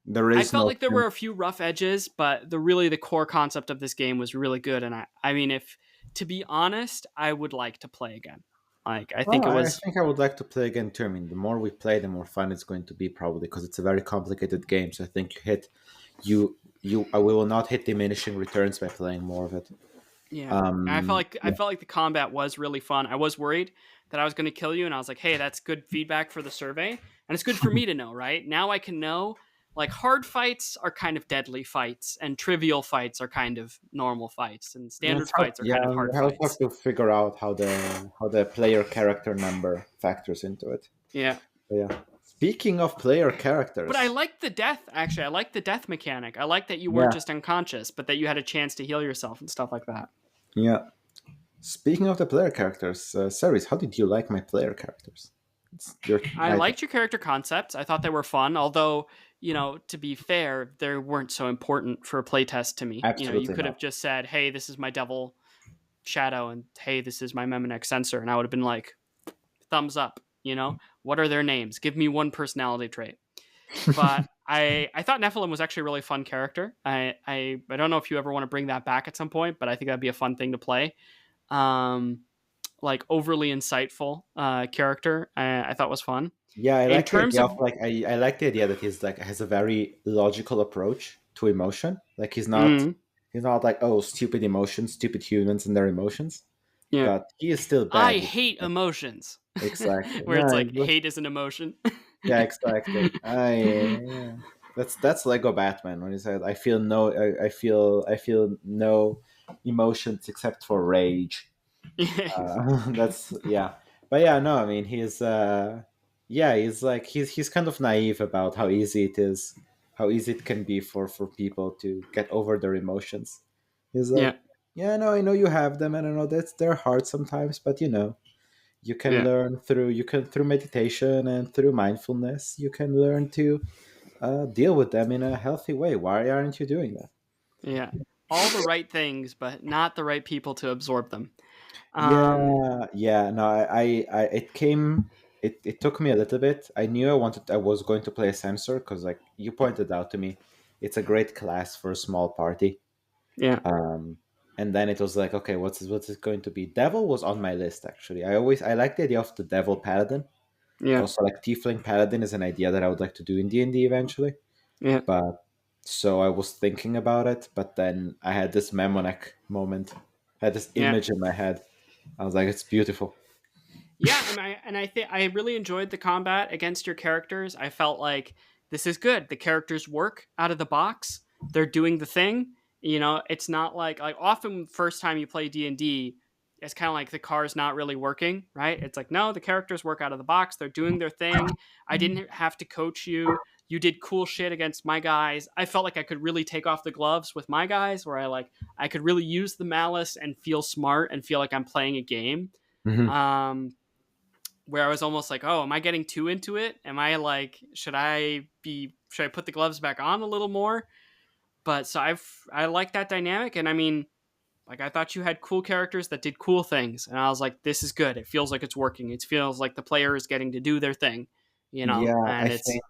There I is felt no. like there were a few rough edges, but the core concept of this game was really good. And I mean, if to be honest, I would like to play again. Like, I think Well, it I was think I would like to play again too. I mean, the more we play, the more fun it's going to be, probably because it's a very complicated game. So I think we will not hit diminishing returns by playing more of it. Yeah. I Yeah. felt like the combat was really fun. I was worried that I was going to kill you and I was like, "Hey, that's good feedback for the survey." And it's good for me to know, right? Now I can know like hard fights are kind of deadly fights and trivial fights are kind of normal fights and Yeah, standard it's hard. fights are Yeah, kind of you hard also have fights. to figure out how the player character number factors into it. Yeah. But yeah. Speaking of player But I characters, like the death actually. I like the death mechanic. I like that you weren't yeah, just unconscious, but that you had a chance to heal yourself and stuff like that. yeah. Speaking of the player characters, Ceres, how did you like my player characters? It's your, I liked your character concepts. I thought they were fun, although, to be fair, they weren't so important for a playtest to me. You absolutely could not. have just said, hey, this is my devil shadow, and hey, this is my Memonex sensor, and I would have been like, thumbs up, What are their names? Give me one personality trait. But I thought Nephilim was actually a really fun character. I don't know if you ever want to bring that back at some point, but I think that'd be a fun thing to play. Um, like overly insightful character, I thought was fun. Yeah, I In like the terms idea of of like I like the idea that he's like has a very logical approach to emotion. Like mm, he's not like, oh, stupid emotions, stupid humans and their emotions. yeah, But he is still I bad. hate emotions. Exactly. Where it's No, like hate is an emotion. yeah, exactly. Yeah. That's Lego Batman when he said, I feel no emotions except for rage." Yes. That's yeah, but yeah, no, I mean yeah, he's like he's kind of naive about how easy it can be for people to get over their emotions. He's Yeah, like, yeah, no, I know you have them, and I know that they're hard sometimes, but you can yeah, learn through meditation and through mindfulness. You can learn to deal with them in a healthy way. Why aren't you doing that? yeah. All the right things, but not the right people to absorb them. Um, Yeah, yeah. No, it took me a little bit. I was going to play a sensor because, like you pointed out to me, it's a great class for a small party. yeah, Um, and then it was like, okay, what's it going to be? Devil was on my list actually. I like the idea of the Devil Paladin. yeah, Also, like Tiefling Paladin is an idea that I would like to do in D&D eventually. yeah, But so I was thinking about it, but then I had this Memonek moment. I had this yeah. image in my head. I was like, it's beautiful. Yeah, I think I really enjoyed the combat against your characters. I felt like this is good. The characters work out of the box. They're doing the thing. It's not like often first time you play D&D, it's kind of like the car's not really working, right? It's like no, the characters work out of the box. They're doing their thing. I didn't have to coach you. You did cool shit against my guys. I felt like I could really take off the gloves with my guys where I could really use the malice and feel smart and feel like I'm playing a game. Mhm. Um where I was almost like, oh, am I getting too into it? Am I like, should I put the gloves back on a little more? But so I like that dynamic. And I mean, like, I thought you had cool characters that did cool things. And I was like, this is good. It feels like it's working. It feels like the player is getting to do their thing, Yeah, I and think.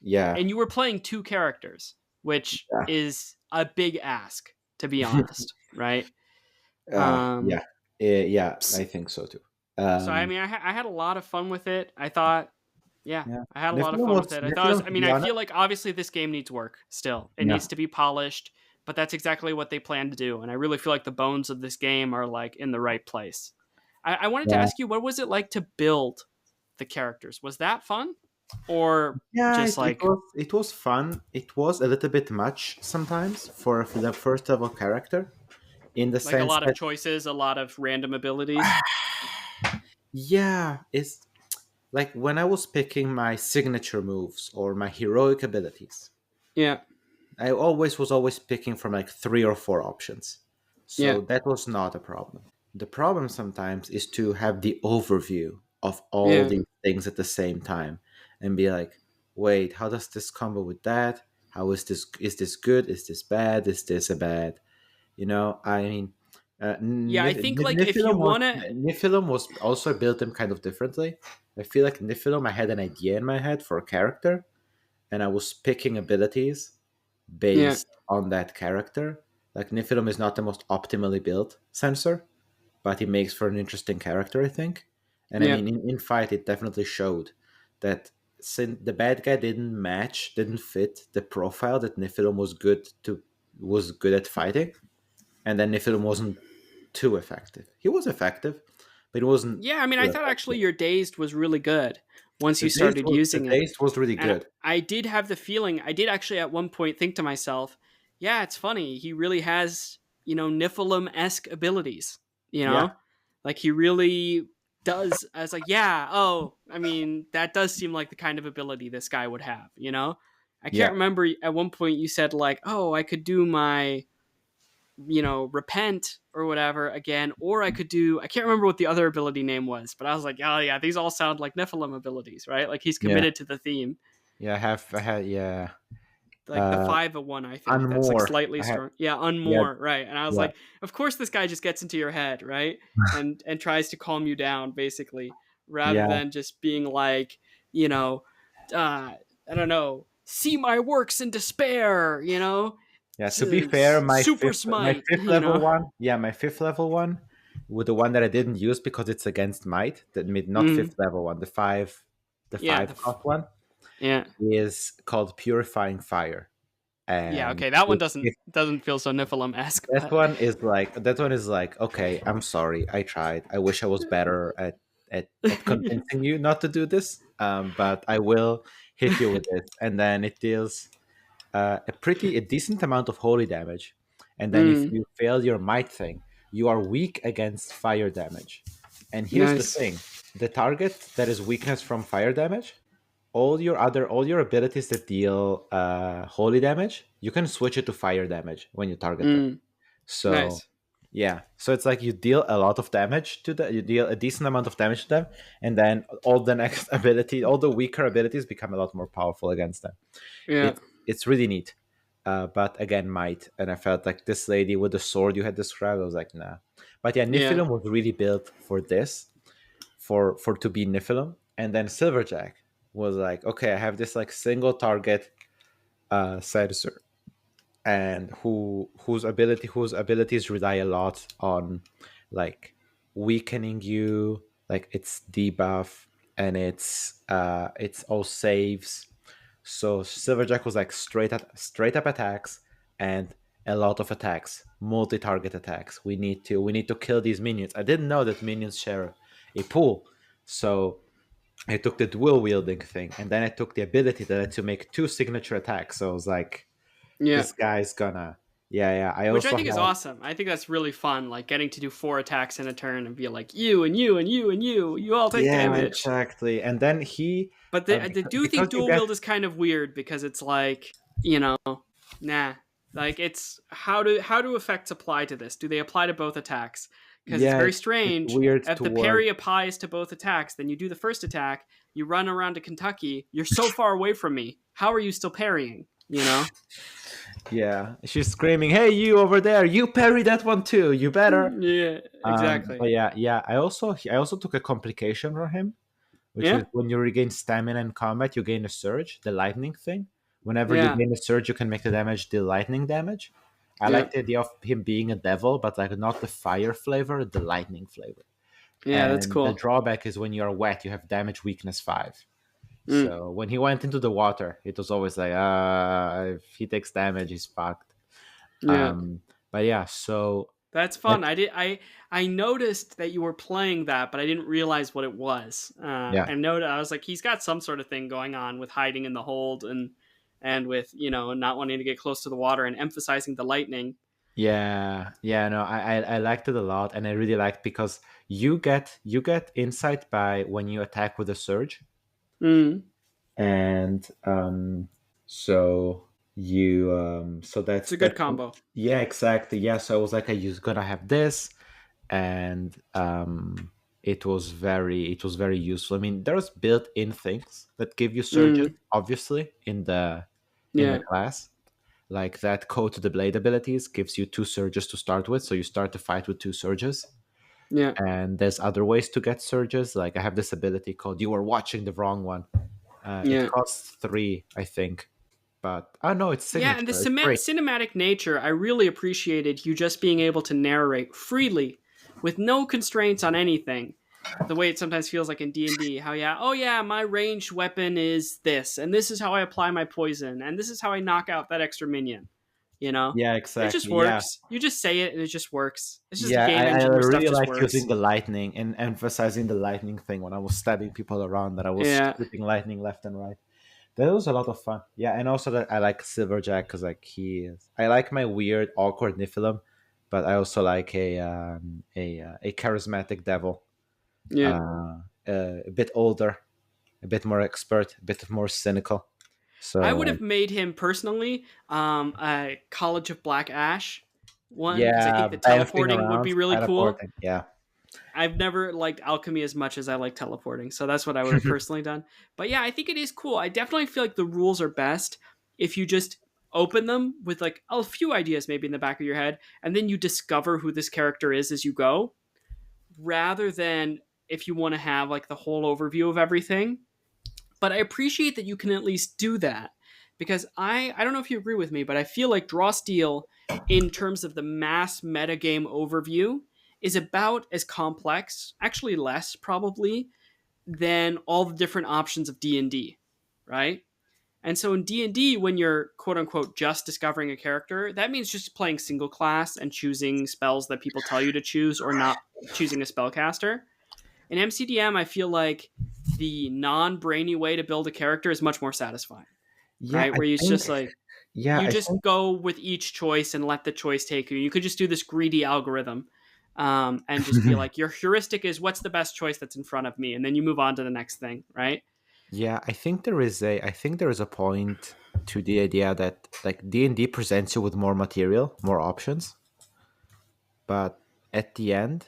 Yeah, and you were playing two characters, which yeah, is a big ask, to be honest. Right. yeah, Um, yeah. I think so too. so I Um, mean, I had a lot of fun with it. I thought, yeah, yeah, I had a the lot of film fun with was it. the film. To be I honest, feel like obviously this game needs work still. It yeah, needs to be polished, but that's exactly what they plan to do. And I really feel like the bones of this game are like in the right place. I wanted to yeah. ask you, what was it like to build the characters? Was that fun? or Yeah, just like it was fun. It was a little bit much sometimes for the first level character, in the a sense lot of that choices, a lot of random abilities? yeah, it's like when I was picking my signature moves or my heroic abilities, Yeah, I always picking from like three or four options. yeah, So that was not a problem. The problem sometimes is to have the overview of all yeah, these things at the same time and be like, wait, how does this combo with that? How is this good? Is this bad? Is this a bad? You know, I mean, yeah. I think like if you want to, Niflheim was also built in kind of differently. I feel like Niflheim, I had an idea in my head for a character, and I was picking abilities yeah, based on that character. Like Niflheim is not the most optimally built sensor, but it makes for an interesting character, I think. And I yeah, mean, in fight, it definitely showed that since the bad guy didn't fit the profile that Niflheim was good at fighting, and then Niflheim wasn't too effective. He was effective, but it wasn't yeah. I mean, too I thought actually effective. your dazed was really good once you started The using it. taste was really And good. I did have the feeling, I did actually at one point think to myself, yeah, it's funny. He really has, Niflheim esque abilities, you Yeah, know? Like he really does. I was like, yeah, oh, I mean, that does seem like the kind of ability this guy would have, you know? I can't yeah, remember at one point you said, like, oh, I could do my, repent or whatever again, or I could do, I can't remember what the other ability name was, but I was like, oh, yeah, these all sound like Nephilim abilities, right? Like he's yeah, committed to the theme, yeah. I had, yeah. like the Uh, 5 of 1, I think and that's like more. slightly I had, strong. Yeah, yeah, unmore, right? And I was yeah, like, of course this guy just gets into your head, right? And tries to calm you down, basically, rather yeah, than just being like, you know, I don't know, see my works in despair, yeah. To be fair, super my smite, fifth level one, yeah, my fifth level one, with the one that I didn't use because it's against might. That made not Mm, fifth level one, the yeah, five cost one yeah. is called Purifying Fire, Yeah, and okay, that one it, doesn't feel so Niflheim esque, that but one is like, okay, I'm sorry, I tried. I wish I was better at convincing you not to do this. But I will hit you with this, and then it deals a decent amount of holy damage. And then if mm, you fail your might thing, you are weak against fire damage. And here's the nice. thing: the target that is weakness from fire damage, all your abilities that deal holy damage, you can switch it to fire damage when you target them. Mm, So nice. yeah, so it's like you deal a lot of damage to them, you deal a decent amount of damage to them, and then all the next ability, all the weaker abilities become a lot more powerful against them. Yeah, It's really neat. But again, might, and I felt like this lady with the sword you had described, I was like, nah. But yeah, yeah, Niflheim was really built for this, for to be Niflheim, and then Silverjack was like, okay, I have this like single target sensor, and whose abilities rely a lot on like weakening you, like its debuff, and it's all saves. So Silverjack was like straight up attacks, and a lot of attacks, multi-target attacks. We need to kill these minions. I didn't know that minions share a pool, so I took the dual wielding thing, and then I took the ability that had to make two signature attacks. So I was like, yeah. this guy's gonna, yeah, yeah. I Which I also think is have, awesome. I think that's really fun, like getting to do 4 attacks in a turn and be like, you and you and you and you all take yeah, damage. exactly. And then he, But they do because think you dual get, wield is kind of weird because it's like, you know, nah. Like it's how do effects apply to this? Do they apply to both attacks? Because it's yeah, very it's strange. weird If to the work. parry applies to both attacks, then you do the first attack, you run around to Kentucky, you're so far away from me. How are you still parrying? You know? Yeah, she's screaming, "Hey, you over there! You parry that one too! You better!" Yeah, exactly. But yeah, yeah. I also took a complication from him, which Yeah, is when you regain stamina in combat, you gain a surge, the lightning thing. Whenever you yeah, gain a surge, you can make the damage the lightning damage. I yeah, like the idea of him being a devil, but like not the fire flavor, the lightning flavor. yeah. That's And the cool. drawback is when you're wet, you have damage weakness 5. Mm, So when he went into the water, it was always like, if he takes damage, he's fucked. yeah, Um, but yeah, so That's fun. I noticed that you were playing that, but I didn't realize what it was. Yeah. I was like, he's got some sort of thing going on with hiding in the hold and with not wanting to get close to the water and emphasizing the lightning. Yeah, no, I liked it a lot, and I really liked because you get insight by when you attack with a surge, Mm. and so so It's a good that's combo. yeah, exactly, yeah. So I was like, I was gonna have this, and it was very useful. I mean, there's built-in things that give you surges, Mm. obviously, in the Yeah, class. Like that code to the blade abilities gives you two surges to start with, so you start the fight with two surges. yeah, And there's other ways to get surges. Like I have this ability called "You Were Watching the Wrong One." It yeah. costs 3, I think, but no, it's Yeah, and the signature. It's free. cinematic nature, I really appreciated you just being able to narrate freely with no constraints on anything. The way it sometimes feels like in D&D, how oh yeah, my ranged weapon is this, and this is how I apply my poison, and this is how I knock out that extra minion. You know? Yeah, It just exactly. Yeah, works. You just say it and it just works. It's just a yeah. game I engine where stuff really just liked using works. the lightning and emphasizing the lightning thing when I was stabbing people around. That I was Yeah. shooting lightning left and right. That was a lot of fun. Yeah, and also that I like Silverjack because like he is. I like my weird, awkward Nephilim, but I also like a charismatic devil, Yeah. a bit older, a bit more expert, a bit more cynical. I So would have made him personally a College of Black Ash one because I yeah, think the bouncing teleporting would around, be really cool. teleporting. Yeah, I've never liked alchemy as much as I like teleporting, so that's what I would have personally done. But yeah, I think it is cool. I definitely feel like the rules are best if you just open them with like a few ideas maybe in the back of your head, and then you discover who this character is as you go, rather than if you want to have like the whole overview of everything. But I appreciate that you can at least do that because I don't know if you agree with me, but I feel like Draw Steel, in terms of the mass metagame overview, is about as complex, actually less probably, than all the different options of D&D, right? And so in D&D, when you're quote unquote just discovering a character, that means just playing single class and choosing spells that people tell you to choose or not choosing a spellcaster. In MCDM, I feel like the non-brainy way to build a character is much more satisfying, yeah. right? I Where you think. just like Yeah, you I just think. go with each choice and let the choice take you. You could just do this greedy algorithm and just be like, your heuristic is what's the best choice that's in front of me, and then you move on to the next thing, right? Yeah, I think there is a point to the idea that like D&D presents you with more material, more options, but at the end,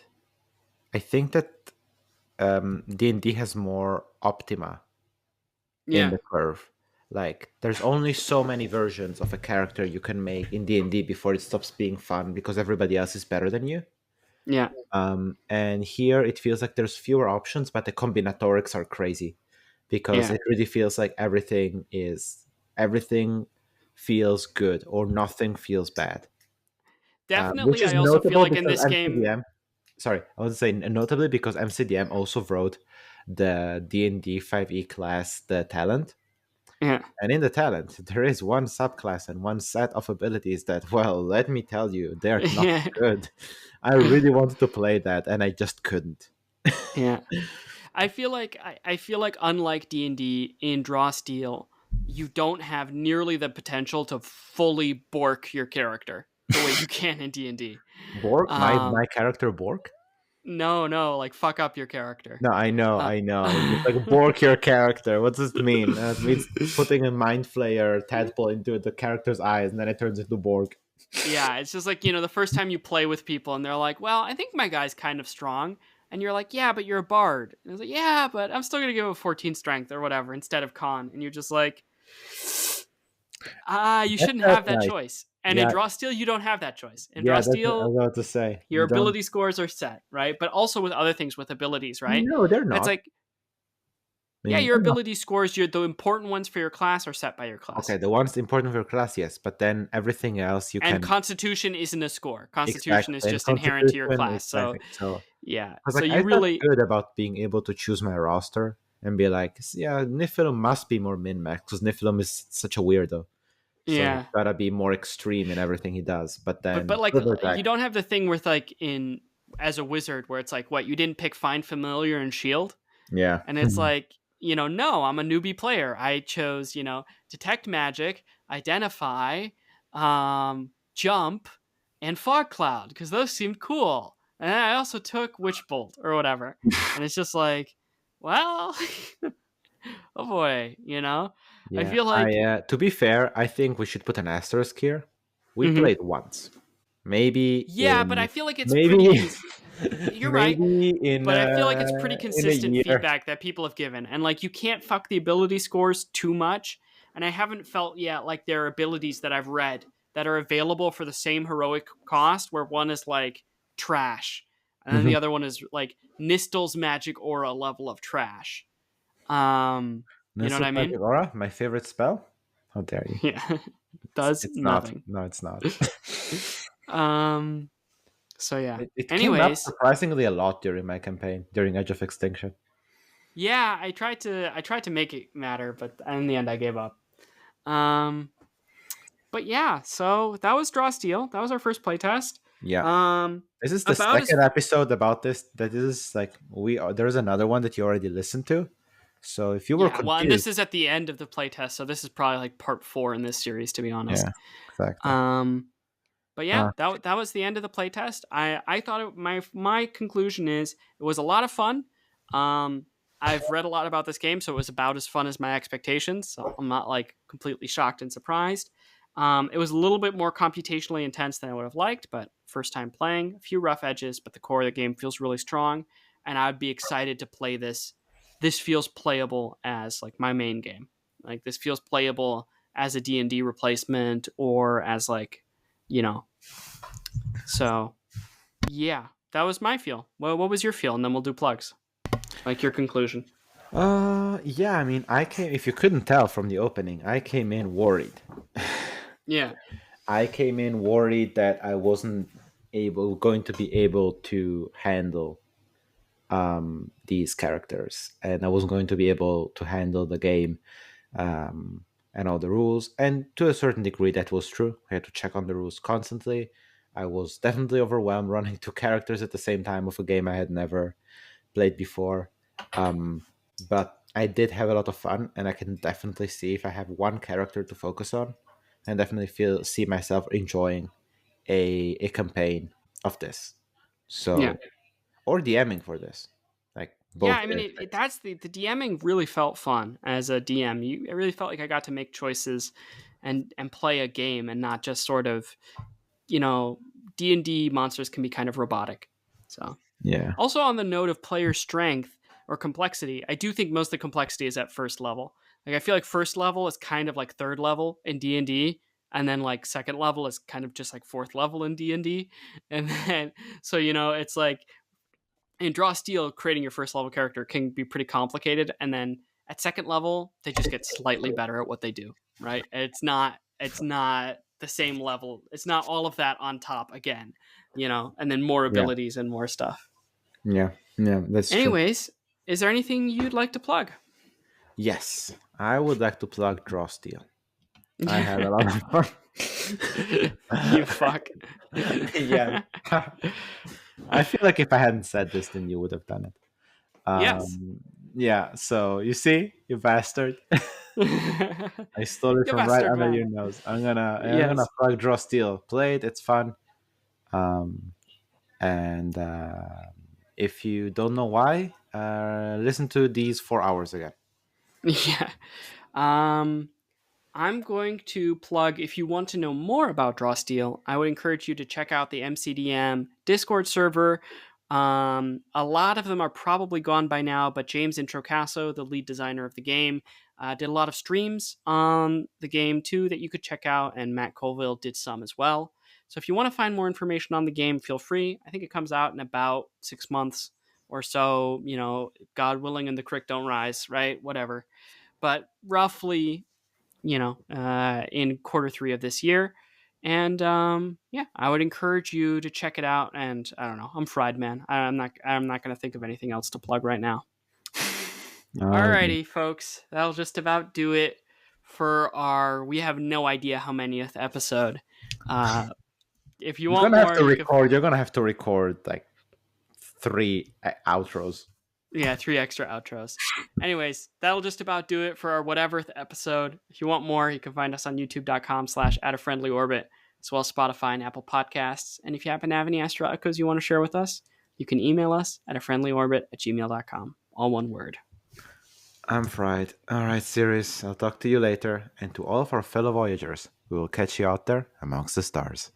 I think that D&D has more optima in Yeah, the curve. Like there's only so many versions of a character you can make in D&D before it stops being fun because everybody else is better than you. yeah, And here it feels like there's fewer options, but the combinatorics are crazy because yeah. it really feels like everything feels good or nothing feels bad, which Definitely, is I also feel notable like in because this game, MCDM. Sorry, I was saying notably because MCDM also wrote the D&D 5e class, the talent. yeah, And in the talent, there is one subclass and one set of abilities that, well, let me tell you, they're not yeah, good. I really wanted to play that, and I just couldn't. yeah. I feel like unlike D&D in Draw Steel, you don't have nearly the potential to fully bork your character the way you can in D&D. Bork, my Um, character Bork. no, like fuck up your character. No, I know, Uh, I know. It's just like Bork your character. What does it mean? It means putting a mind flayer tadpole into the character's eyes, and then it turns into Bork. yeah, it's just like, the first time you play with people and they're like, well, I think my guy's kind of strong. And you're like, yeah, but you're a bard. And it's like, yeah, but I'm still going to give him 14 strength or whatever instead of con. And you're just like, you That shouldn't felt have that nice. choice. And in Yeah, Draw Steel, you don't have that choice. In yeah. Draw That's what I Steel, was about to say. your You don't. ability scores are set, right? But also with other things, with abilities, right? No, they're It's not. like, I yeah, mean, your they're not. ability scores, the important ones for your class are set by your class. Okay, the one's important for your class, yes, but then everything else you And can Constitution isn't a score. Constitution exactly is and just inherent to your constitution class. So, exactly. So, yeah. because So like you I felt really, good about being able to choose my roster and be like, yeah, Niflheim must be more min max because Niflheim is such a weirdo. So he's Yeah. gotta be more extreme in everything he does. But then But like Silver you Jack, don't have the thing with like in as a wizard where it's like what you didn't pick find familiar and shield, yeah. and it's like no, I'm a newbie player. I chose detect magic, identify, jump, and fog cloud because those seemed cool. And I also took witch bolt or whatever, and it's just like, well, oh boy, I Yeah, feel like to be fair, I think we should put an asterisk here. We Mhm. played once, maybe Yeah, but I in feel like it's pretty. maybe You're right. maybe But I feel like it's pretty in a consistent year. feedback that people have given. And like you can't fuck the ability scores too much. And I haven't felt yet like there are abilities that I've read that are available for the same heroic cost where one is like trash. And then the Mhm. other one is like Nistel's magic aura level of trash. You know what Nestle I mean? Magic Aura, my favorite spell. How dare you? Yeah. Does It's not. nothing. No, it's not. Um so yeah. It came up Anyways, surprisingly a lot during my campaign, during Edge of Extinction. yeah, I tried to make it matter, but in the end I gave up. Um but yeah, so that was Draw Steel. That was our first playtest. Yeah. Um, This is the about as second episode about this. That is like there's another one that you already listened to. So if you were yeah, well, and this confused, is at the end of the playtest, so this is probably like part 4 in this series, to be honest. yeah, exactly. But yeah, Uh, that was the end of the playtest. I thought my conclusion is it was a lot of fun. I've read a lot about this game, so it was about as fun as my expectations. So I'm not like completely shocked and surprised. It was a little bit more computationally intense than I would have liked, but first time playing, a few rough edges, but the core of the game feels really strong, and I'd be excited to play this. This feels playable as like my main game. Like this feels playable as a D&D replacement or as like, you know. So, yeah, that was my feel. Well, what was your feel? And then we'll do plugs. Like your conclusion. yeah. I mean, I came. If you couldn't tell from the opening, I came in worried. Yeah. I came in worried that I wasn't going to be able to handle these characters, and I wasn't going to be able to handle the game and all the rules. And to a certain degree, that was true. I had to check on the rules constantly. I was definitely overwhelmed running two characters at the same time of a game I had never played before. But I did have a lot of fun, and I can definitely see if I have one character to focus on, and definitely see myself enjoying a campaign of this. Yeah. So, or DMing for this, like Yeah, both. I mean, that's the DMing really felt fun as a DM. It really felt like I got to make choices and play a game and not just sort of, D&D monsters can be kind of robotic. So, Yeah. also on the note of player strength or complexity, I do think most of the complexity is at first level. Like I feel like first level is kind of like third level in D&D, and then like second level is kind of just like fourth level in D&D. And then so it's like in Draw Steel, creating your first level character can be pretty complicated, and then at second level, they just get slightly better at what they do. Right? It's not the same level. It's not all of that on top again, and then more Yeah. abilities and more stuff. Yeah. Yeah. That's true. Anyways, is there anything you'd like to plug? Yes, I would like to plug Draw Steel. I had a lot of fun. You fuck. Yeah. I feel like if I hadn't said this, then you would have done it. Yes. Yeah. So you see, you bastard. I stole it You from right bastard, under man. your nose. I'm gonna Yes. plug Draw Steel. Play it. It's fun. And if you don't know why, listen to these 4 hours again. Yeah. I'm going to plug, if you want to know more about Draw Steel, I would encourage you to check out the MCDM Discord server. A lot of them are probably gone by now, but James Introcaso, the lead designer of the game, did a lot of streams on the game too that you could check out, and Matt Colville did some as well. So if you want to find more information on the game, feel free. I think it comes out in about 6 months or so, God willing and the creek don't rise, right? Whatever. But roughly in Q3 of this year. And yeah, I would encourage you to check it out. And I don't know, I'm fried, man. I'm not going to think of anything else to plug right now. Alrighty, folks, that'll just about do it for our we have no idea how manyth episode. If you You're want gonna more, have to record. You're gonna have to record like 3 outros. Yeah, 3 extra outros. Anyways, that'll just about do it for our whatever episode. If you want more, you can find us on youtube.com/@a-friendly-orbit, as well as Spotify and Apple Podcasts. And if you happen to have any Astro Echoes you want to share with us, you can email us at afriendlyorbit@gmail.com. All one word. I'm fried. All right, Sirius. I'll talk to you later. And to all of our fellow Voyagers, we will catch you out there amongst the stars.